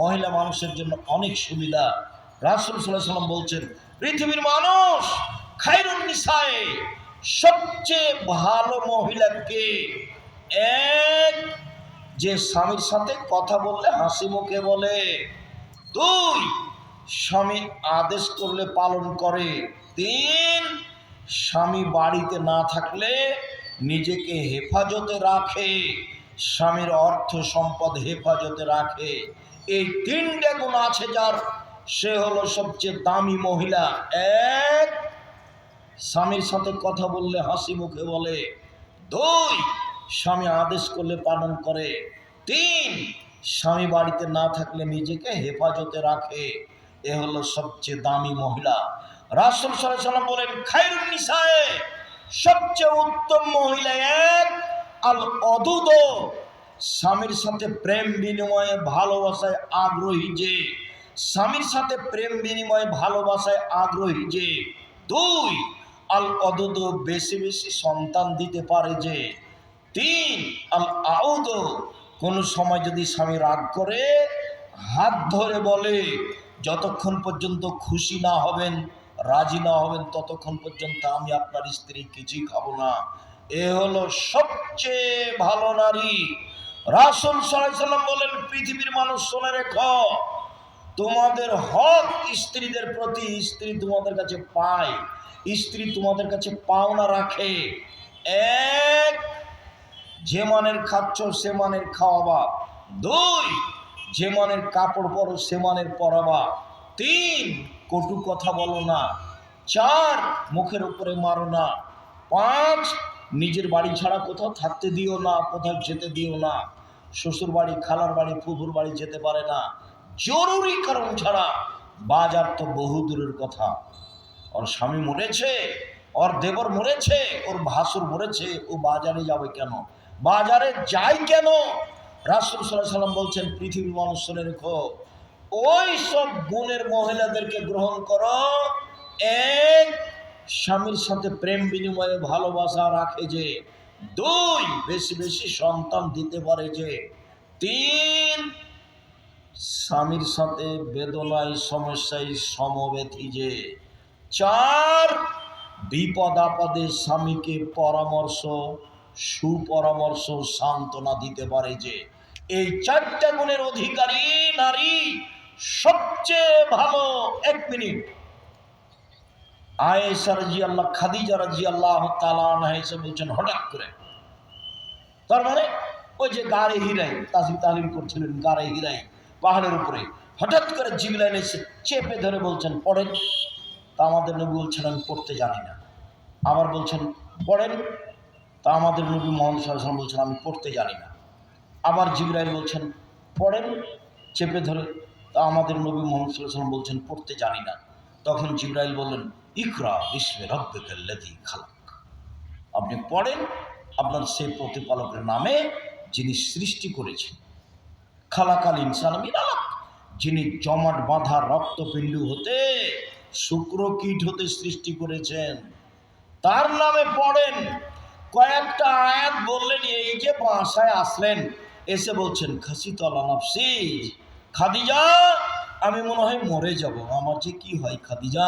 মহিলা মানুষের জন্য অনেক সুবিধা। রাসূল সাল্লাল্লাহু আলাইহি ওয়াসাল্লাম বলছেন পৃথিবীর মানুষ খায়রুন নিসায়ে, সবচেয়ে ভালো মহিলা কে? 1 যে স্বামীর সাথে কথা বললে হাসি মুখে বলে, 2, স্বামী আদেশ করলে পালন করে। 3, স্বামী বাড়িতে না থাকলে নিজেকে হেফাজতে রাখে, স্বামীর অর্থ সম্পদ হেফাজতে রাখে। এই 3টে গুণ আছে যার, সে হলো সবচেয়ে দামি মহিলা। 1, স্বামীর সাথে কথা বললে হাসি মুখে বলে। 2, স্বামী আদেশ করলে পালন করে। 3, স্বামী বাড়িতে না থাকলে নিজেকে হেফাজতে রাখে। এ হলো সবচেয়ে দামি মহিলা। রাসূল সাল্লাল্লাহু আলাইহি ওয়াসাল্লাম বলেন, খায়রুন নিসায়ে, সবচেয়ে উত্তম মহিলা 1, আল অদুদ, স্বামীর সাথে প্রেম বিনিময়ে ভালোবাসায় আগ্রহী যে, স্বামীর সাথে প্রেম বিনিময়ে ভালোবাসায় আগ্রহী যে। 2, আল অদুদ, বেশি বেশি সন্তান দিতে পারে যে। 3, আল আউদ, কোনো সময় যদি স্বামী রাগ করে হাত ধরে বলে, যতক্ষণ পর্যন্ত খুশি না হবেন, রাজি না হবেন, ততক্ষণ পর্যন্ত আমি আপনার স্ত্রী কিছুই খাবো না। এ হলো সবচেয়ে ভালো নারী। রাসূল সাল্লাল্লাহু আলাইহি ওয়াসাল্লাম বলেন, পৃথিবীর মানুষ শুনে রেখো, তোমাদের হক স্ত্রীদের প্রতি, স্ত্রী তোমাদের কাছে পায়, স্ত্রী তোমাদের কাছে পাওনা রাখে। 1, যে মানের খাচ্ছ সে মানের খাওয়াবা। 2, যে মানের কাপড় পরো সে মানের পরাবা। 3, কটু কথা বলো না। 4, মুখের উপরে মারো না। 5, নিজের বাড়ি ছাড়া কোথাও থাকতে দিও না, কোথাও যেতে দিও না। শ্বশুর বাড়ি, খালার বাড়ি, ফুফুর বাড়ি যেতে পারে না, জরুরি কারণ ছাড়া। বাজার তো বহু দূরের কথা। ওর স্বামী মরেছে, ওর দেবর মরেছে, ওর ভাসুর মরেছে, ও বাজারে যাবে কেন? বাজারে যায় কেন? রাসূল সাল্লাল্লাহু আলাইহি ওয়াসাল্লাম বলছেন, পৃথিবীর মানুষ শুনে রেখো, ওই সব গুণের মহিলাদেরকে গ্রহণ করো। 1, স্বামীর সাথে প্রেম বিনিময়ে ভালোবাসা রাখে যে। 2, বেশি বেশি সন্তান দিতে পারে যে। 3, স্বামীর সাথে বেদনায় সমস্যায় সমব্যথী যে। 4, বিপদ আপদে স্বামীকে পরামর্শ, সুপরামর্শ, সান্ত্বনা দিতে পারে যে। এই 4টে গুণের অধিকারী নারী সবচেয়ে ভালো। 1 মিনিট, আয়েশা রাদিয়াল্লাহু, খাদিজা রাদিয়াল্লাহু তাআলা আনহা এসে বলছেন হঠাৎ করে, তার মানে ওই যে গাড়ে হিরাই তাসবিহ তাহলিল করছিলেন, গাড়ে হিরাই পাহাড়ের উপরে, হঠাৎ করে জিবরাইল এসে চেপে ধরে বলছেন পড়েন। তা আমাদের নবী বলছেন আমি পড়তে জানি না। আবার বলছেন পড়েন। তা আমাদের নবী মুহাম্মদ সাল্লাল্লাহু আলাইহি ওয়াসাল্লাম বলছেন আমি পড়তে জানি না। আবার জিবরাইল বলছেন পড়েন, চেপে ধরে। তা আমাদের নবী মুহাম্মদ সাল্লাল্লাহু আলাইহি ওয়াসাল্লাম বলছেন পড়তে জানি না। তখন জিবরাইল বললেন ইকরা বিসমি রাব্বিকাল্লাযী খালাক, আপনি পড়েন আপনার সেই প্রতিপালকের নামে যিনি সৃষ্টি করেছেন। খালাকাল ইনসান মিন আলাক, যিনি জমাট বাঁধা রক্তপিণ্ড হতে, শুক্রকীট হতে সৃষ্টি করেছেন, তার নামে পড়েন। কয়েকটা আয়াত বললেন, এই যে বাসায় আসলেন, এসে বলছেন খাসিতু আলা নাফসি, খাদিজা আমি মনে হয় মরে যাব, আমার যে কি হয় খাদিজা,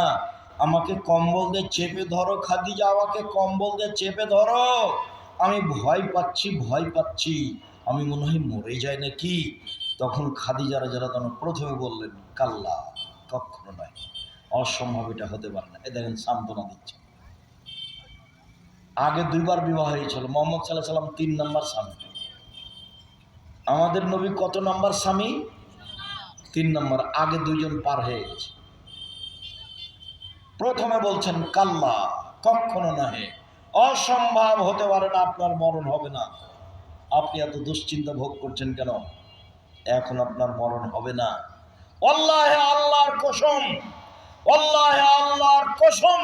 আমাকে কম্বল দিয়ে চেপে ধরো, খাদিজা আমাকে কম্বল দিয়ে চেপে ধরো, আমি ভয় পাচ্ছি, ভয় পাচ্ছি, আমি মনে হয় মরে যায় নাকি। তখন খাদিজা রাদিয়াল্লাহু আনহা প্রথমে বললেন কাল্লা, কখনো নয়, অসম্ভব, এটা হতে পারে না। এ দেখেন সান্ত্বনা দিচ্ছে। আগে 2বার বিবাহ হয়েছিল, মুহাম্মদ সাল্লাল্লাহু আলাইহি ওয়াসাল্লাম 3 নম্বর স্বামী। আমাদের নবী কত নম্বর স্বামী? 3 নম্বর। আগে 2 জন পার হয়ে গেছে। প্রথমে বলছেন কাল্লা, কখনো নহে, অসম্ভব, হতে পারে না, আপনার মরণ হবে না। আপনি এত দুশ্চিন্তা ভোগ করছেন কেন? এখন আপনার মরণ হবে না। আল্লাহে আল্লাহর কসম, আল্লাহে আল্লাহর কসম,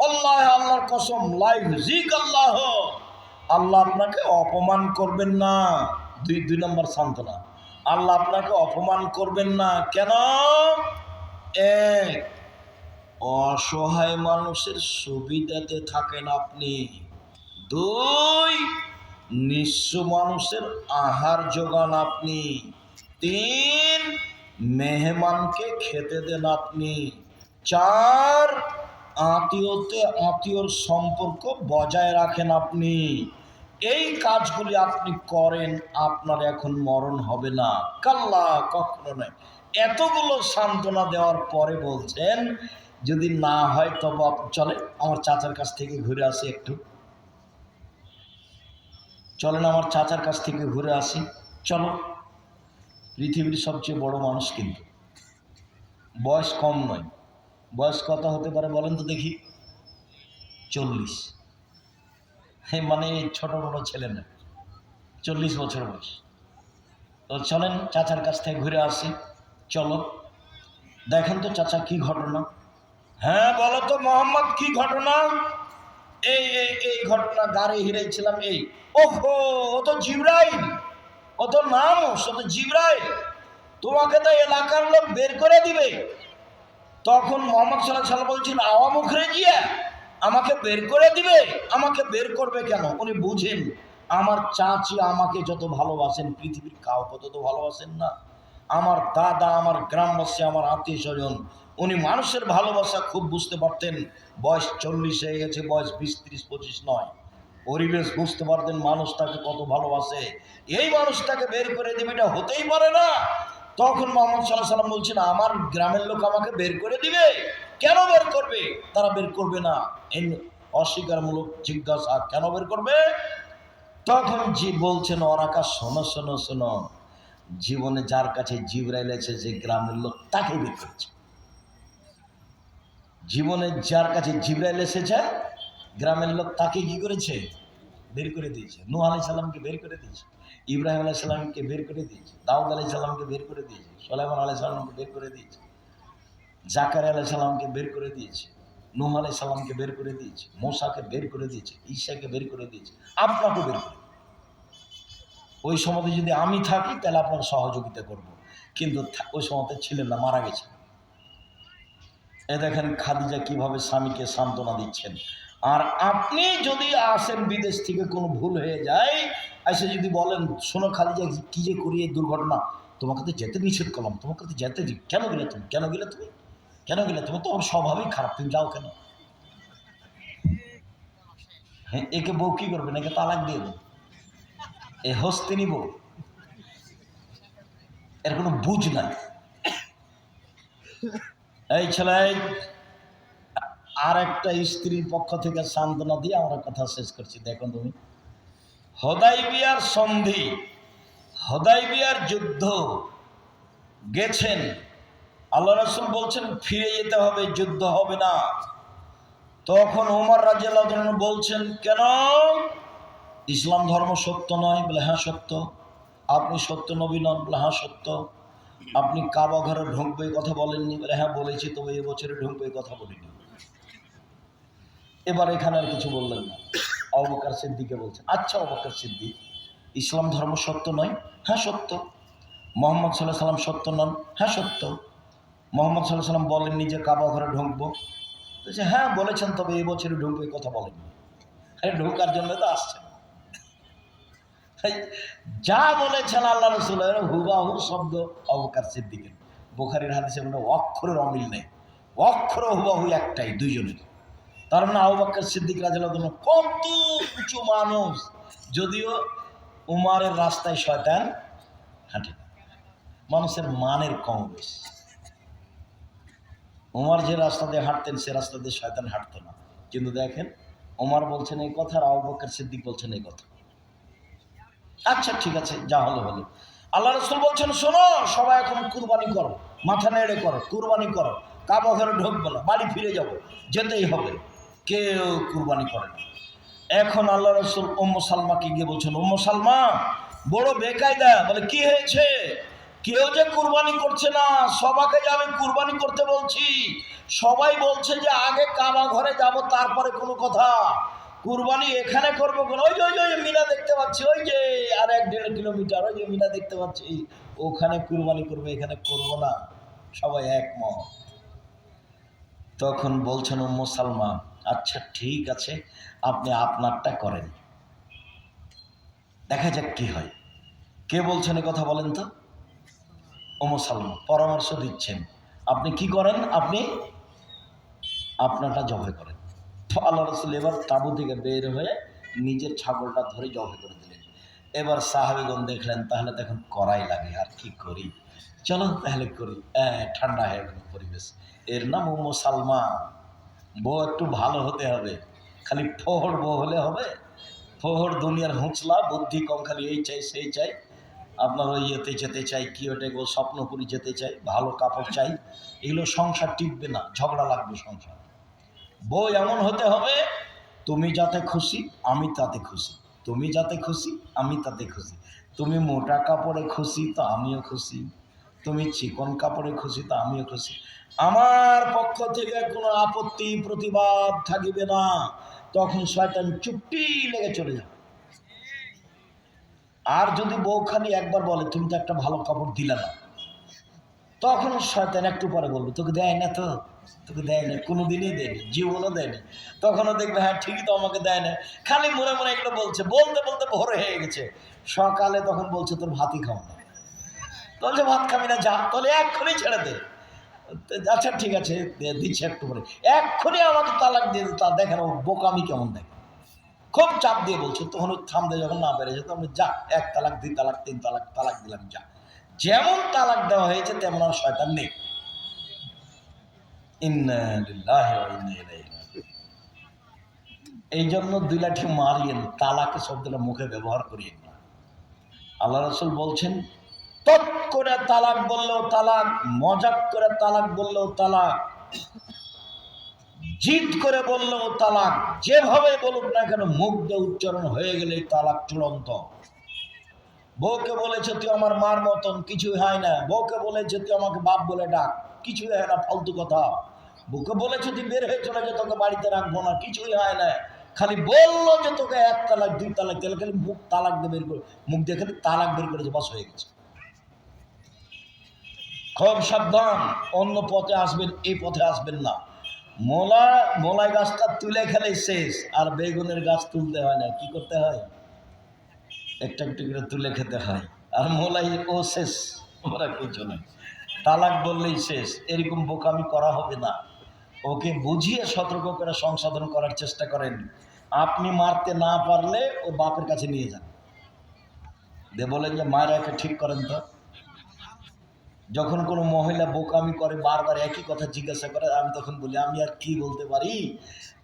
আল্লাহে আল্লাহর কসম, লাইহুজিক আল্লাহ, আল্লাহ আপনাকে অপমান করবেন না। 2 নম্বর সান্ত্বনা, আল্লাহ আপনাকে অপমান করবেন না। কেন? 1, অসহায় মানুষের সুবিধাতে থাকেন আপনি। 2, নিঃস্ব মানুষের আহার যোগান আপনি। 3, মেহমানকে খেতে দেন আপনি। 4, আত্মীয়র সম্পর্ক বজায় রাখেন আপনি। এই কাজগুলি আপনি করেন, আপনার এখন মরণ হবে না। কাল্লা, কখনো নয়। এতগুলো সান্ত্বনা দেওয়ার পরে বলছেন যদি না হয় তবে চলে আমার চাচার কাছ থেকে ঘুরে আসি একটু, চলেন আমার চাচার কাছ থেকে ঘুরে আসি। চলো, পৃথিবীর সবচেয়ে বড় মানুষ, কিন্তু বয়স কম নয়। বয়স কত হতে পারে বলেন তো দেখি? 40। মানে ছোট বড় ছেলে না, 40 বছর বয়স। তো চলেন চাচার কাছ থেকে ঘুরে আসি। চলো, দেখেন তো চাচা কি ঘটনা। হ্যাঁ বলো তো মোহাম্মদ, কি ঘটনা? এই এই এই ঘটনা, গাড়ি হিরেছিলাম এই। ওহো, ও তো জিবরাইল, ও তো নাম, ও তো জিবরাইল, তোমাকে তো এলাকার লোক বের করে দিবে। তখন মোহাম্মদ সাল্লাল্লাহু আলাইহি ওয়াসাল্লাম বলছেন আওয়া মুখরে গিয়া আমাকে বের করে দিবে? আমাকে বের করবে কেন? উনি বুঝেন আমার চাচি আমাকে যত ভালোবাসেন পৃথিবীর কাউকে তত ভালোবাসেন না। আমার দাদা, আমার গ্রামবাসী, আমার আত্মীয় স্বজন, উনি মানুষের ভালোবাসা খুব বুঝতে পারতেন। বয়স 40 হয়ে গেছে, বয়স 20, 30, 25 নয়। পরিবেশ বুঝতে পারতেন মানুষ তাকে কত ভালোবাসে। এই মানুষটাকে বের করে দেবে, এটা হতেই পারে না। তখন মোহাম্মদ সাল্লাল্লাহু আলাইহি ওয়াসাল্লাম বলছেন আমার গ্রামের লোক আমাকে বের করে দিবে? কেন বের করবে? তারা বের করবে না। এই অস্বীকারমূলক জিজ্ঞাসা, কেন বের করবে? তখন জি বলছেন ওরাকা, শোনো শোনো শোনো, জীবনে যার কাছে জিবরাইল আছে যে গ্রামের লোক তাকে বের করেছে। জীবনে যার কাছে জিবরাইল এসেছে গ্রামের লোক তাকে কি করেছে? বের করে দিয়েছে। নূহ আলাইহিস সালামকে বের করে দিয়েছে, ইব্রাহিম আলাইহিস সালামকে বের করে দিয়েছে, দাউদ আলাইহিস সালামকে বের করে দিয়েছে, সুলাইমান আলাইহিস সালামকে বের করে দিয়েছে, জাকারিয়া আলাইহিস সালামকে বের করে দিয়েছে, নূহ আলাইহিস সালামকে বের করে দিয়েছে, মূসাকে বের করে দিয়েছে, ঈসাকে বের করে দিয়েছে, আপনাকে বের করে। ওই সময় যদি আমি থাকি তাহলে আপনার সহযোগিতা করব, কিন্তু ওই সময়তে ছিলেন না, মারা গেছে। এ দেখেন খাদিজা কিভাবে স্বামীকে সান্ত্বনা দিচ্ছেন। আর আপনি যদি আসেন বিদেশ থেকে, কোনো ভুল হয়ে যায়, এসে যদি বলেন শোনো খাদিজা কি যে করি এই দুর্ঘটনা, তোমাকে তো যেতে নিষেধ করলাম, তোমাকে তো যেতে দিই, কেন গেলে তুমি, কেন গেলে তুমি, কেন গেলে তুমি, তোমার স্বভাবই খারাপ, তুমি যাও কেন? হ্যাঁ, একে বউ কি করবেন? একে তালাক দিয়ে দেন, এ হস্তিনী বউ, এর কোনো বুঝ নাই। এই ছেলে, আর একটা স্ত্রীর পক্ষ থেকে সান্ত্বনা দিয়ে আমরা কথা শেষ করছি। দেখুন তুমি, হুদায়বিয়ার সন্ধি, হুদায়বিয়ার যুদ্ধ গেছেন, আল্লাহ রাসূল বলছেন ফিরে যেতে হবে, যুদ্ধ হবে না। তখন ওমর রাদিয়াল্লাহু আনহু বলছেন কেন? ইসলাম ধর্ম সত্য নয়? বলে হ্যাঁ সত্য। আপনি সত্য নবী নন? বলে হ্যাঁ সত্য। আপনি কাবা ঘরে ঢুকবে কথা বলেননি? বলে হ্যাঁ বলেছি, তবে এবছরে ঢুকবে কথা বলিনি। এবার এখানে আর কিছু বললেন না। আবু বকর সিদ্দিককে বলছেন আচ্ছা আবু বকর সিদ্দিক, ইসলাম ধর্ম সত্য নয়? হ্যাঁ সত্য। মুহাম্মদ সাল্লাল্লাহু আলাইহি সাল্লাম সত্য নন? হ্যাঁ সত্য। মুহাম্মদ সাল্লাল্লাহু আলাইহি সাল্লাম বলেননি যে কাবা ঘরে ঢুকবো? বলছে হ্যাঁ বলেছেন, তবে এবছরে ঢুকবে কথা বলেননি। ঢোকার জন্য তো আসছেন। যা বলেছেন আল্লাহ রাসূল হুবাহু শব্দ আবু বকর সিদ্দিকের। বুখারীর হাদিসে কোনো অক্ষরের অমিল নেই, অক্ষর হুবাহু একটাই দুইজনের। তার মানে আবু বকর সিদ্দিক রাদিয়াল্লাহু আনহু কত উঁচু মানুষ, যদিও উমারের রাস্তায় শয়তান হাঁটে না। মানুষের মানের কম বেশি। উমার যে রাস্তা দিয়ে হাঁটতেন সে রাস্তা দিয়ে শয়তান হাঁটতো না। কিন্তু দেখেন উমার বলছেন এই কথা আর আবু বকর সিদ্দিক বলছেন এই কথা। আচ্ছা ঠিক আছে, যা হলো হলো। আল্লাহ রাসূল বলছেন শোনো, সবাই এখন কুরবানি করো, মাথা নেড়ে করো, কুরবানি করো, কাবা ঘরে ঢুকবো না, বাড়ি ফিরে যাব, যেতেই হবে। কেউ কুরবানি করে না। এখন আল্লাহ রাসূল উম্মু সালমাকে গিয়ে বলছেন উম্মু সালমা বড় বেকায়দা। বলে কি হয়েছে? কেউ যে কুরবানি করছে না, সবাইকে যে আমি কুরবানি করতে বলছি, সবাই বলছে যে আগে কাবা ঘরে যাব তারপরে কোনো কথা, কুরবানি এখানে করবো কেন? ওই যে ওই যে মিনা দেখতে পাচ্ছি, ওই যে আর 1-1.5 কিলোমিটার, ওই যে মিনা দেখতে পাচ্ছি, ওখানে কুরবানি করবে, এখানে করবো না। সবাই একমত। তখন বলছেন উম্মু সালমা আচ্ছা ঠিক আছে, আপনি আপনারটা করেন, দেখা যাক কি হয়। কে বলছেন এ কথা বলেন তো? উম্মু সালমা পরামর্শ দিচ্ছেন আপনি কি করেন, আপনি আপনারটা জবাই করেন। তো আল্লাহ রাসূল এবার তাঁবু থেকে বের হয়ে নিজের ছাগলটা ধরে জবাই করে দিলেন। এবার সাহাবীগণ দেখলেন তাহলে তো এখন করাই লাগে, আর কি করি। চলো তাহলে করি। ঠান্ডা হয়ে গেল পরিবেশ। এর নাম মুসলমান। বউ একটু ভালো হতে হবে, খালি ফোহর বউ হলে হবে? ফোহর দুনিয়ার হুঁচলা, বুদ্ধি কম, খালি এই চাই সেই চাই, আপনার ওই ইয়েতে যেতে চাই, কি ওটা স্বপ্নপুরি যেতে চাই, ভালো কাপড় চাই, এগুলো সংসার টিকবে না, ঝগড়া লাগবে সংসার। বউ এমন হতে হবে, তুমি যাতে খুশি আমি তাতে খুশি, তুমি যাতে খুশি আমি তাতে খুশি, তুমি মোটা কাপড়ে খুশি তো আমিও খুশি, তুমি চিকন কাপড়ে খুশি তো আমিও খুশি। আমার পক্ষ থেকে কোনো আপত্তি প্রতিবাদ থাকিবে না, তখন শয়তান চুপটি লেগে চলে যাবে। আর যদি বউ খালি একবার বলে তুমি তো একটা ভালো কাপড় দিলে না, তখন শয়তান একটু পরে বলবে তোকে দেয় না, তো তোকে দেয় না, কোনোদিনই দেয়নি, জীবনও দেয়নি। তখনও দেখবে হ্যাঁ ঠিকই তো আমাকে দেয় না, খালি মনে মনে এগুলো বলছে, বলতে বলতে ভোর হয়ে গেছে। সকালে তখন বলছে তোর ভাতই খাও না, বলছে ভাত খাবি না, যা, তাহলে এক্ষুনি ছেড়ে দে। আচ্ছা ঠিক আছে দিচ্ছে একটু পরে, এক্ষুনি আমাকে তালাক দিয়ে দে। তা দেখেন ও বোকামি কেমন দেখে, খুব চাপ দিয়ে বলছে, তখন থামতে যখন না পেরেছে তখন যা, এক তালাক, দুই তালাক, তিন তালাক, তালাক দিলাম যা। যেমন তালাক দেওয়া হয়েছে তেমন আর শয়তান নেই। ইন্না লিল্লাহি ওয়া ইন্না ইলাইহি রাজিউন। এই জন্য দুই লাঠি মারিয়েন, তালাকে শব্দটা মুখে ব্যবহার করিয়েন না। আল্লাহ রাসূল বলছেন তৎ করে তালাক বললেও তালাক, মজাক করে তালাক বললেও তালাক, জিদ করে বললেও তালাক, যেভাবে বলুক না কেন মুখ দিয়ে উচ্চারণ হয়ে গেলেই তালাক চূড়ান্ত। বউকে বলেছে তুই আমার মার মতন, কিছুই হয় না। বউকে বলেছে তুই আমাকে বাপ বলে ডাক, কিছুই হয় না, ফালতু কথা। বউকে বলেছে তুই বের হয়ে চলে যে তোকে বাড়িতে রাখবো না, কিছুই হয় না। খালি বললো যে তোকে এক তালাক, দুই তালাক, তাহলে খালি মুখ তালাক দিয়ে বের করে, মুখ দিয়ে খালি তালাক বের করেছে, বাস হয়ে গেছে। খুব সাবধান, অন্য পথে আসবেন, এই পথে আসবেন না। মোলাই গাছটা তুলে খেলে শেষ, আর বেগুনের গাছ তুলতে হয় না, কি করতে হয়? একটা একটু করে তুলে খেতে হয়। আর মোলাই ও শেষ, ওরা কিছু নেই, তালাক বললেই শেষ। এরকম বোকামি করা হবে না। ওকে বুঝিয়ে সতর্ক করে সংশোধন করার চেষ্টা করেন। আপনি মারতে না পারলে ও বাপের কাছে নিয়ে যান, দিয়ে বলেন যে মায়ের একে ঠিক করেন তো। যখন কোনো মহিলা বোকামি করে, বারবার একই কথা জিজ্ঞাসা করে, আমি তখন বলি আমি আর কি বলতে পারি,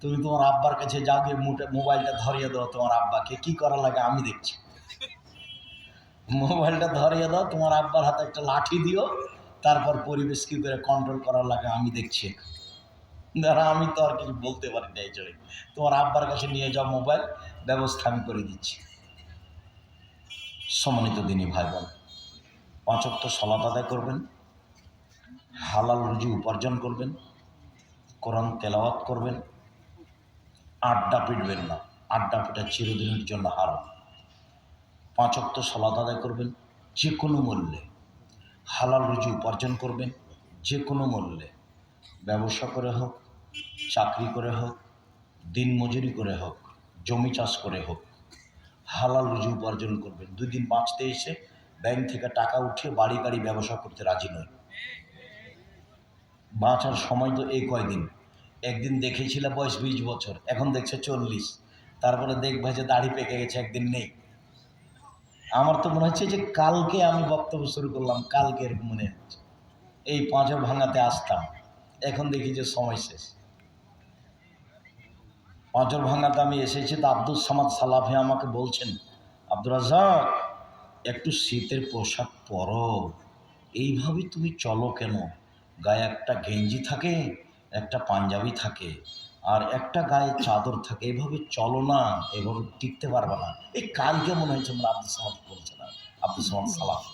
তুমি তোমার আব্বার কাছে যাও, গিয়ে মোবাইলটা ধরিয়ে দাও তোমার আব্বাকে, কি করা লাগে আমি দেখছি। মোবাইলটা ধরিয়ে দাও, তোমার আব্বার হাতে একটা লাঠি দিও, তারপর পরিবেশ কি করে কন্ট্রোল করার লাগে আমি দেখছি। দাঁড়া, আমি তো আর কিছু বলতে পারি না, এই জন্য তোমার আব্বার কাছে নিয়ে যাও মোবাইল, ব্যবস্থা আমি করে দিচ্ছি। সম্মানিত দিনী ভাই বোন, 5 ওয়াক্ত সালাত আদায় করবেন, হালাল রুজি উপার্জন করবেন, কোরআন তেলাওয়াত করবেন, আড্ডা পিটবেন না, আড্ডা পিটা চিরদিনের জন্য হারাম। 5 ওয়াক্ত সালাত আদায় করবেন যে কোনো মূল্যে, হালাল রুজি উপার্জন করবেন যে কোনো মূল্যে, ব্যবসা করে হোক, চাকরি করে হোক, দিনমজুরি করে হোক, জমি চাষ করে হোক, হালাল রুজি উপার্জন করবেন। 2 দিন বাঁচতে এসে ব্যাংক থেকে টাকা উঠিয়ে বাড়ি গাড়ি ব্যবসা করতে রাজি নয়। বাঁচার সময় তো এই কয়দিন, একদিন দেখেছিল বয়স 20 বছর, এখন দেখছে 40, তারপরে দেখবে যে দাড়ি পেকে গেছে, একদিন নেই। আমার তো মনে হচ্ছে যে কালকে আমি বক্তব্য শুরু করলাম, কালকে এরকম মনে হচ্ছে। এই পাঁচর ভাঙাতে আসতাম, এখন দেখি যে সময় শেষ। পাঁচর ভাঙাতে আমি এসেছি, তো আব্দুল সামাদ সালাফি আমাকে বলছেন, আব্দুর রাজ্জাক একটু শীতের পোশাক পরো, এইভাবে তুমি চলো কেন? গায়ে একটা গেঞ্জি থাকে, একটা পাঞ্জাবি থাকে, আর একটা গায়ে চাদর থাকে, এভাবে চলো না, এভাবে টিকতে পারবে না। এই কালকে মনে হয়েছে আমরা আব্দুল সামাদ বলছে না, আব্দুল সামাদ সালাফি,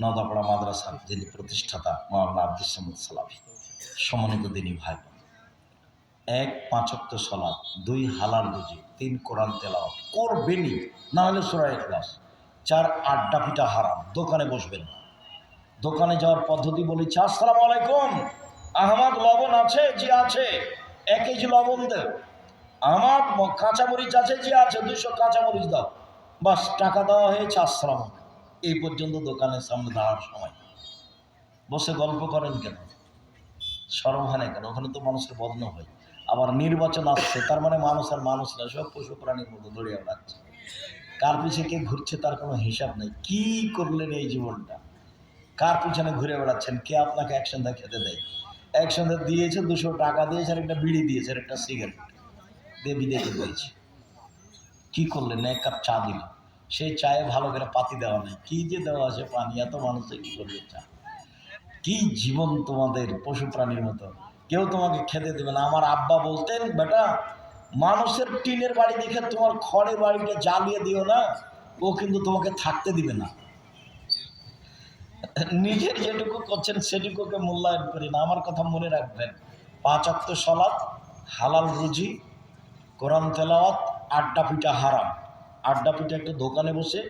নদাপাড়া মাদ্রাসার যিনি প্রতিষ্ঠাতা মাওলানা আব্দুল সামাদ সালাফি। সম্মানিত দিনী ভাই, 1 5 ওয়াক্ত সালাত, 2 হালাল রুজি, 3 কোরআন তেলাওয়াত করবেনই, না হলে সূরা ইখলাস। 4 আড্ডা পিটা হারাম, দোকানে বসবেন না। দোকানে যাওয়ার পদ্ধতি বলেছি, আসসালামু আলাইকুম, আহমদ লবণ আছে? জি আছে। 1 কেজি লবণ দেব। আমার কাঁচামরিচ আছে? জি আছে, 200 কাঁচামরিচ দাও। বাস, টাকা দেওয়া হয়েছে, আসসালাম। এই পর্যন্ত দোকানের সামনে দাঁড়ার সময়। বসে গল্প করেন কেন? শরম হয় না কেন? ওখানে তো মানুষের বদনাম হয়। আবার নির্বাচন আসছে, তার মানে মানুষ আর মানুষ না, সব পশু প্রাণীর মতো দৌড়িয়ে বেড়াচ্ছে। কার পিছে কে ঘুরছে তার কোনো হিসাব নেই। কি করলেন এই জীবনটা? কার পিছনে ঘুরে বেড়াচ্ছেন? কে আপনাকে এক সন্ধ্যা খেতে দেয়? এক সন্ধ্যা দিয়েছে, 200 টাকা দিয়েছে, আর একটা বিড়ি দিয়েছে, আর একটা সিগারেট দিয়ে বিদেশে দিয়েছে। কি করলেন? এক কাপ চা দিল, সেই চায়ে ভালো করে পাতি দেওয়া নেই, কি যে দেওয়া আছে পানি, এত মানুষে কি করবে চা? কি জীবন তোমাদের, পশু প্রাণীর মতো। কেউ তোমাকে খেতে দেবে না। আমার আব্বা বলতেন, বেটা মানুষের টিনের বাড়ি দেখে তোমার খড়ের বাড়িটা জ্বালিয়ে দিও না, ও কিন্তু তোমাকে থাকতে দিবে না। নিজের যেটুকু করছেন সেটুকুকে মূল্যায়ন করি না। আমার কথা মনে রাখবেন, 5 ওয়াক্ত সালাত, হালাল রুজি, কোরআন তেলাওয়াত, আড্ডা পিঠা হারাম। আড্ডা পিঠা একটা দোকানে বসে,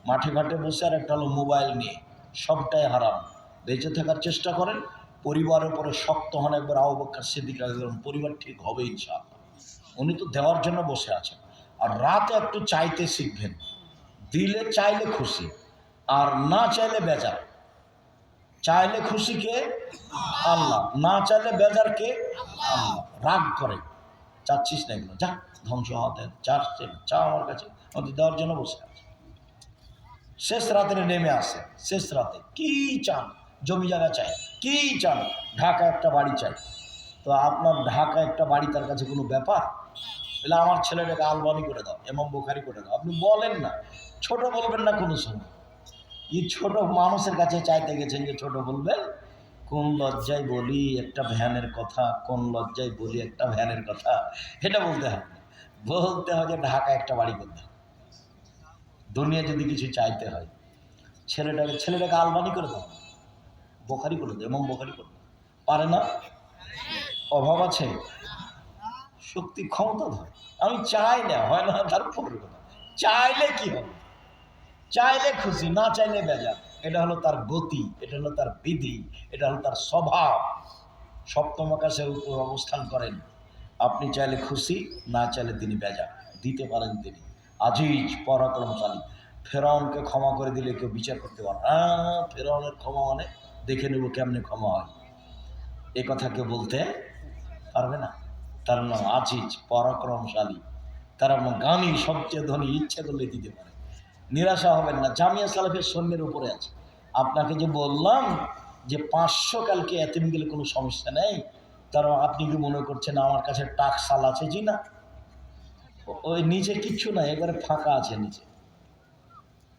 মাঠে ঘাটে বসে, আর একটা হলো মোবাইল নিয়ে, সবটাই হারাম। বেঁচে থাকার চেষ্টা করেন, পরিবারের উপরে শক্ত হন। একবার আবু বকর সিদ্দিক রাদিয়াল্লাহু আনহু, পরিবার ঠিক হবে ইনশাআল্লাহ। উনি তো দেওয়ার জন্য বসে আছেন। আর রাতে একটু চাইতে শিখবেন। দিলে চাইলে খুশি, আর না চাইলে বেজার। চাইলে খুশি কে? আল্লাহ। না চাইলে বেজার কে? আল্লাহ। রাগ করে, চাচ্ছিস না এগুলো, যা ধ্বংস হতে, চাচ্ছে চা আমার কাছে, আমাদের দেওয়ার জন্য বসে আছে। শেষ রাতে নেমে আসে, শেষ রাতে কি চান? জমি জায়গা চাই। কি চান? ঢাকা একটা বাড়ি চাই। তো আপনার ঢাকা একটা বাড়ি তার কাছে কোনো ব্যাপার? তাহলে আমার ছেলেটাকে আলবানি করে দাও, ইমাম বুখারী করে দাও। আপনি বলেন না, ছোট বলবেন না কোনো সময়। এই ছোট মানুষের কাছে চাইতে গেছেন যে ছোট বলবেন? কোন লজ্জায় বলি একটা ভ্যানের কথা, কোন লজ্জায় বলি একটা ভ্যানের কথা, এটা বলতে হবে না। বলতে হয় যে ঢাকা একটা বাড়ি করতে হবে। দুনিয়া যদি কিছু চাইতে হয়, ছেলেটাকে আলবানি করে দাও, বোখারি করে দাও, ইমাম বোখারি করে দাও। পারে না? অভাব আছে? শক্তি ক্ষমতা ধরে। আমি চাই না, হয় না, তার পরের কথা। চাইলে কি হবে? চাইলে খুশি, না চাইলে বেজার। এটা হলো তার গতি, এটা হলো তার বিধি, এটা হলো তার স্বভাব। সপ্তম আকাশের উপর অবস্থান করেন। আপনি চাইলে খুশি, না চাইলে তিনি বেজার। দিতে পারেন তিনি আজিজ, পরাক্রমশালী। ফেরাউনকে ক্ষমা করে দিলে কেউ বিচার করতে পারে না। ফেরাউনের ক্ষমা মানে দেখে নেব কেমনে ক্ষমা হয়, এ কথা কেউ বলতে পারবে না। তার নাম আজিজ, পরাক্রমশালী। তার নাম গানি, সবচেয়ে ধনী, ইচ্ছে করলে দিতে পারে। নিরাশা হবেন না, জামিয়া সালাফের সৈন্যের উপরে আছে। আপনাকে যে বললাম যে 500 কালকে এতিম গেলে কোনো সমস্যা নেই, তার আপনি কি মনে করছেন আমার কাছে টাকশাল আছে? জি না, ওই নিচে কিচ্ছু নাই, এবারে ফাঁকা আছে নিচে।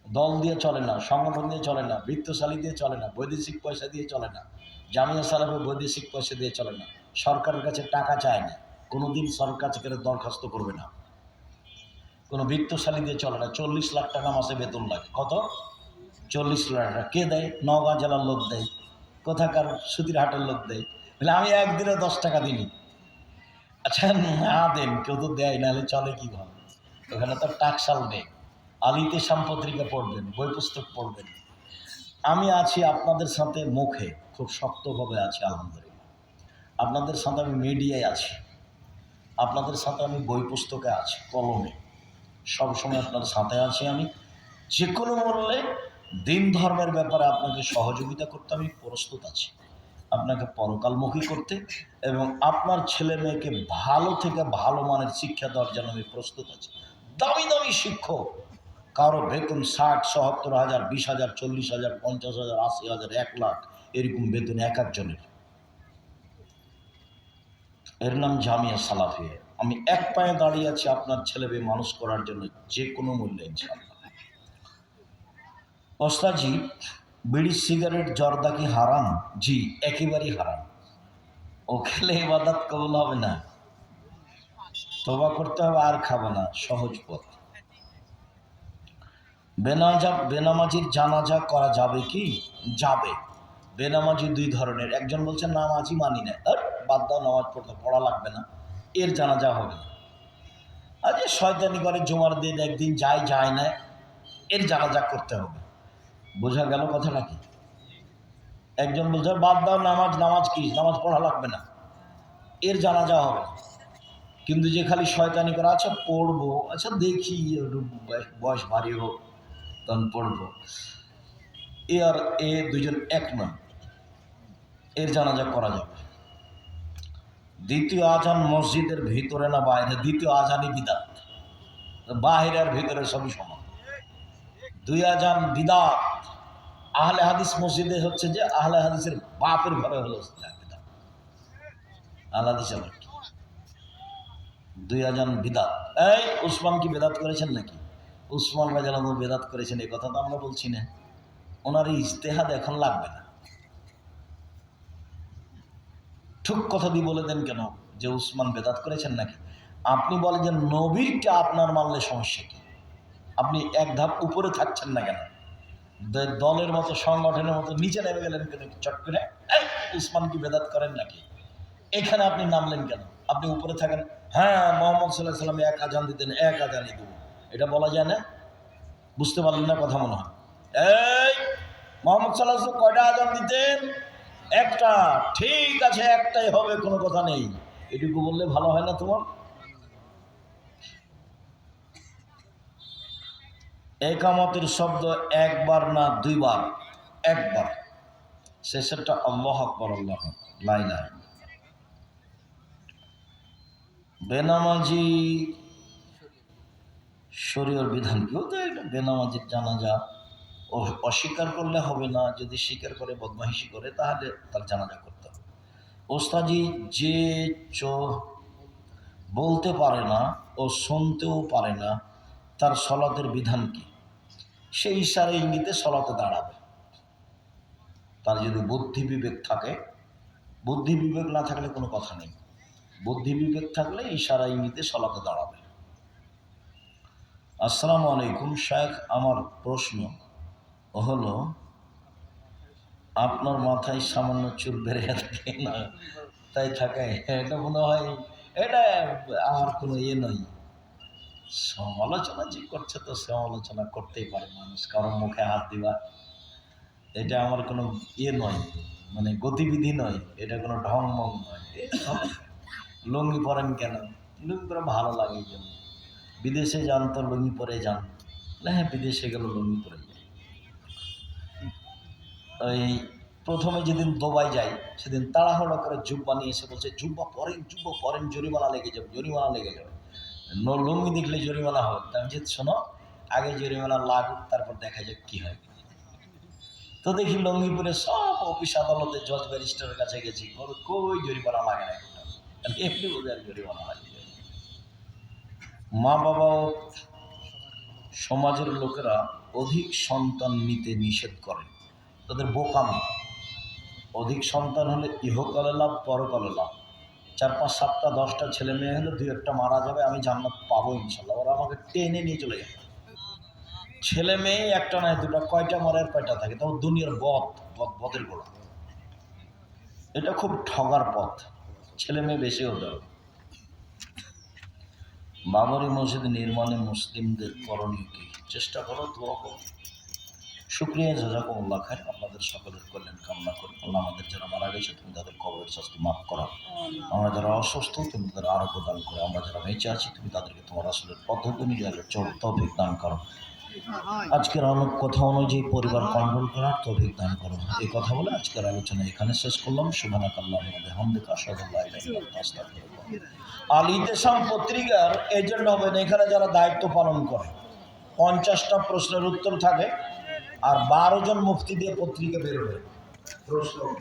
দল দিয়ে চলে না, সংগঠন দিয়ে চলে না, বৃত্তশালী দিয়ে চলে না, বৈদেশিক পয়সা দিয়ে চলে না। জামিয়া সালাফে বৈদেশিক পয়সা দিয়ে চলে না। সরকারের কাছে টাকা চায় না, কোনোদিন সরকার থেকে দরখাস্ত করবে না। কোনো বৃত্তশালী দিয়ে চলে না। 40 লাখ টাকা মাসে বেতন লাগে। কত? 40 লাখ টাকা। কে দেয়? নওগাঁ জেলার লোক দেয়। কোথাকার? সুতিরহাটের লোক দেয়। বলে আমি একদিনে 10 টাকা দিনি। আচ্ছা না দেন, কেউ তো দেয়, নাহলে চলে কীভাবে? ওখানে তো টাকশাল নেই। আলিতে সাম্পত্রিকা পড়বেন, বই পুস্তক পড়বেন। আমি আছি আপনাদের সাথে মুখে, খুব শক্তভাবে আছি আলহামদুলিল্লাহ। আপনাদের সাথে আমি মিডিয়ায় আছি, আপনাদের সাথে আমি বই পুস্তকে আছি, কলমে সবসময় আপনার সাথে আছি। আমি যে কোনো মূল্যে দিন ধর্মের ব্যাপারে আপনাকে সহযোগিতা করতে আমি প্রস্তুত আছি, আপনাকে পরকালমুখী করতে, এবং আপনার ছেলে মেয়েকে ভালো থেকে ভালো মানের শিক্ষা দেওয়ার জন্য আমি প্রস্তুত আছি। দামি দামি শিক্ষক, কারো বেতন 60-70 হাজার, 20,000, 40,000, 50,000, 80,000, 1 লাখ, এরকম বেতন এক একজনের। এর নাম জামিয়া সালাফিয়া। আমি এক পায়ে দাঁড়িয়ে আছি আপনার ছেলে মেয়ে মানুষ করার জন্য, যে কোনো মূল্যে ইনশাআল্লাহ। ওস্তাদজি, বিড়ি সিগারেট জর্দা কি হারাম? জি, একেবারেই হারাম। ও খেলে ইবাদত কবুল হবে না, তওবা করতে হবে, আর খাবো না, সহজ পথ। বেনামাজির জানাজা করা যাবে কি? যাবে। বেনামাজি 2 ধরনের। একজন বলছে নামাজি মানি না, বাদ দাও, নামাজ পড়া লাগবে না, এর জানাজা হবে না। আর যে শয়তানি করে জুমার দিন একদিন যায় না, এর জানাজা করতে হবে। বোঝা গেল কথাটা কি? একজন বলছে বাদ দাও, নামাজ কি, নামাজ পড়া লাগবে না, এর জানাজা হবে না। কিন্তু যে খালি শয়তানি করে, আচ্ছা পড়বো, আচ্ছা দেখি বয়স ভারী হোক তখন পড়বো, এ আর এ দুজন এক নয়, এর জানাজা করা যাবে। দ্বিতীয় আজান মসজিদের ভিতরে না বাইরে? দ্বিতীয় আজানই বিদাত, বাহিরে আর ভিতরে সবই সমান। 2 আজান বিদাত, আহলে হাদিস মসজিদে হচ্ছে যে আহলে হাদিসের বাপের ঘরে হলো বিদাত। আহলে হাদিস আবার কি? 2 আজান বিদাত। এই উসমান কি বেদাত করেছেন নাকি? উসমান রাদিয়াল্লাহু আনহু বেদাত করেছেন এই কথা তো আমরা বলছি না। ওনার ইজতেহাদ এখন লাগবে না। ঠিক কথা দিয়ে বলে দেন কেন যে উসমান বেদাত করেছেন নাকি? আপনি বলেন যে নবীরটা আপনার মানলে সমস্যা কি? আপনি এক ধাপ উপরে থাকছেন না কেন? দলের মতো সংগঠনের মতো নিচে নেমে গেলেন কেন চট করে? এই উসমান কি বেদাত করেন নাকি? এখানে আপনি নামলেন কেন? আপনি উপরে থাকেন। হ্যাঁ, মোহাম্মদ সাল্লাল্লাহু আলাইহি ওয়াসাল্লাম এক আজান দিতেন, এক আজানই দেবো, এটা বলা যায় না? বুঝতে পারলেন না কথা মনে হয়? এই মোহাম্মদ সাল্লাল্লাহু আলাইহি ওয়াসাল্লাম কয়টা আজান দিতেন? একটা। ঠিক আছে, একটাই হবে, কোনো কথা নেই। এটুকু বললে ভালো হয় না তোমার? একামতের শব্দ একবার না দুইবার? একবার। শেষেরটা আল্লাহু আকবার, আল্লাহ লা ইলাহা। বেনামাজি শরীয়র বিধান কি? তো এটা বেনামাজির জানাজা অস্বীকার করলে হবে না, যদি স্বীকার করে বদমাইশি করে তাহলে তার জানাজা করতে হবে। ওস্তাজি যে বলতে পারে না ও শুনতেও পারে না, তার সলাতের বিধান কি? সেই ইশারা ইঙ্গিতে সলাতে দাঁড়াবে। তার যদি বুদ্ধি বিবেক থাকে, বুদ্ধি বিবেক না থাকলে কোনো কথা নেই। বুদ্ধি বিবেক থাকলে ইশারা ইঙ্গিতে সলাতে দাঁড়াবে। আসসালামু আলাইকুম শেখ, আমার প্রশ্ন হলো আপনার মাথায় সামান্য চুল বেড়ে থাকে না, তাই থাকে? এটা মনে হয় এটা আমার কোনো ইয়ে নয়। সমালোচনা যে করছে তো সমালোচনা করতেই পারে মানুষ, কারণ মুখে হাত দিবা এটা আমার কোনো ইয়ে নয়, মানে গতিবিধি নয়, এটা কোনো ঢং মং নয়। লুঙ্গি পরেন কেন? লুঙ্গি পরে ভালো লাগে এই জন্য। বিদেশে যান তো লুঙ্গি পরে যান? হ্যাঁ, বিদেশে গেলে লুঙ্গি পরে যাই। ওই প্রথমে যেদিন দুবাই যাই সেদিন তাড়াহুড়ো করে জুব্বা নিয়ে এসে বলছে জুব্বা পরেন, জরিমানা লেগে যাবে, জরিমানা লেগে যাবে, লুঙ্গি দেখলে জরিমানা হবে। তা আমি যে শোনো, আগে জরিমানা লাগুক, তারপর দেখা যাক কী হয়। তো দেখি লুঙ্গি পরে সব অফিস আদালতে জজ ব্যারিস্টারের কাছে গেছি, কই জরিমানা লাগে না, এমনি বোধ আর জরিমানা লাগে। মা বাবা ও সমাজের লোকেরা অধিক সন্তান নিতে নিষেধ করে, তাদের বোকামি। অধিক সন্তান হলে ইহকালে লাভ, পরকালে লাভ। 4, 5, 7টা 10টা ছেলে মেয়ে হলে 2-1টা মারা যাবে, আমি জান্নাত পাবো ইনশাল্লাহ। ওরা আমাকে টেনে নিয়ে চলে যাবে। ছেলে মেয়ে একটা নয় দুটা, কয়টা মরার কয়টা থাকে, তখন দুনিয়ার বদের গোড়া। এটা খুব ঠগার পথ। ছেলে মেয়ে বেশি হতে হবে। বাবরি মসজিদ নির্মাণে মুসলিমদের করণীয় কি? চেষ্টা করো, দোয়া করো। শুক্রিয়া, জাযাকুমুল্লাহ খাইর। আপনাদের সকলের কল্যাণ কামনা করি। আল্লাহ আমাদের যারা মারা গেছে তুমি তাদের কবরের শাস্তি মাফ করো। আমরা যারা অসুস্থ তুমি তাদের আরোগ্য দান করো। আমরা যারা বেঁচে আছি তুমি তাদেরকে তোমার আসলের পদ্ধতি অনুযায়ী তৌফিক দান করো। আজকের কথা অনুযায়ী পরিবার কন্ট্রোল করার তৌফিক দান করো। এই কথা বলে আজকের আলোচনা এখানে শেষ করলাম। সুবহানাকাল্লাহুম্মা ওয়া বিহামদিকা আশহাদু আল্লা ইলাহা ইল্লা আনতা আস্তাগফিরুকা। আল ইতিসাম পত্রিকার এজেন্ট হবেন এখানে যারা দায়িত্ব পালন করে। 50টা প্রশ্নের উত্তর থাকে আর 12 জন মুফতি দিয়ে পত্রিকা বেরোবে। প্রশ্ন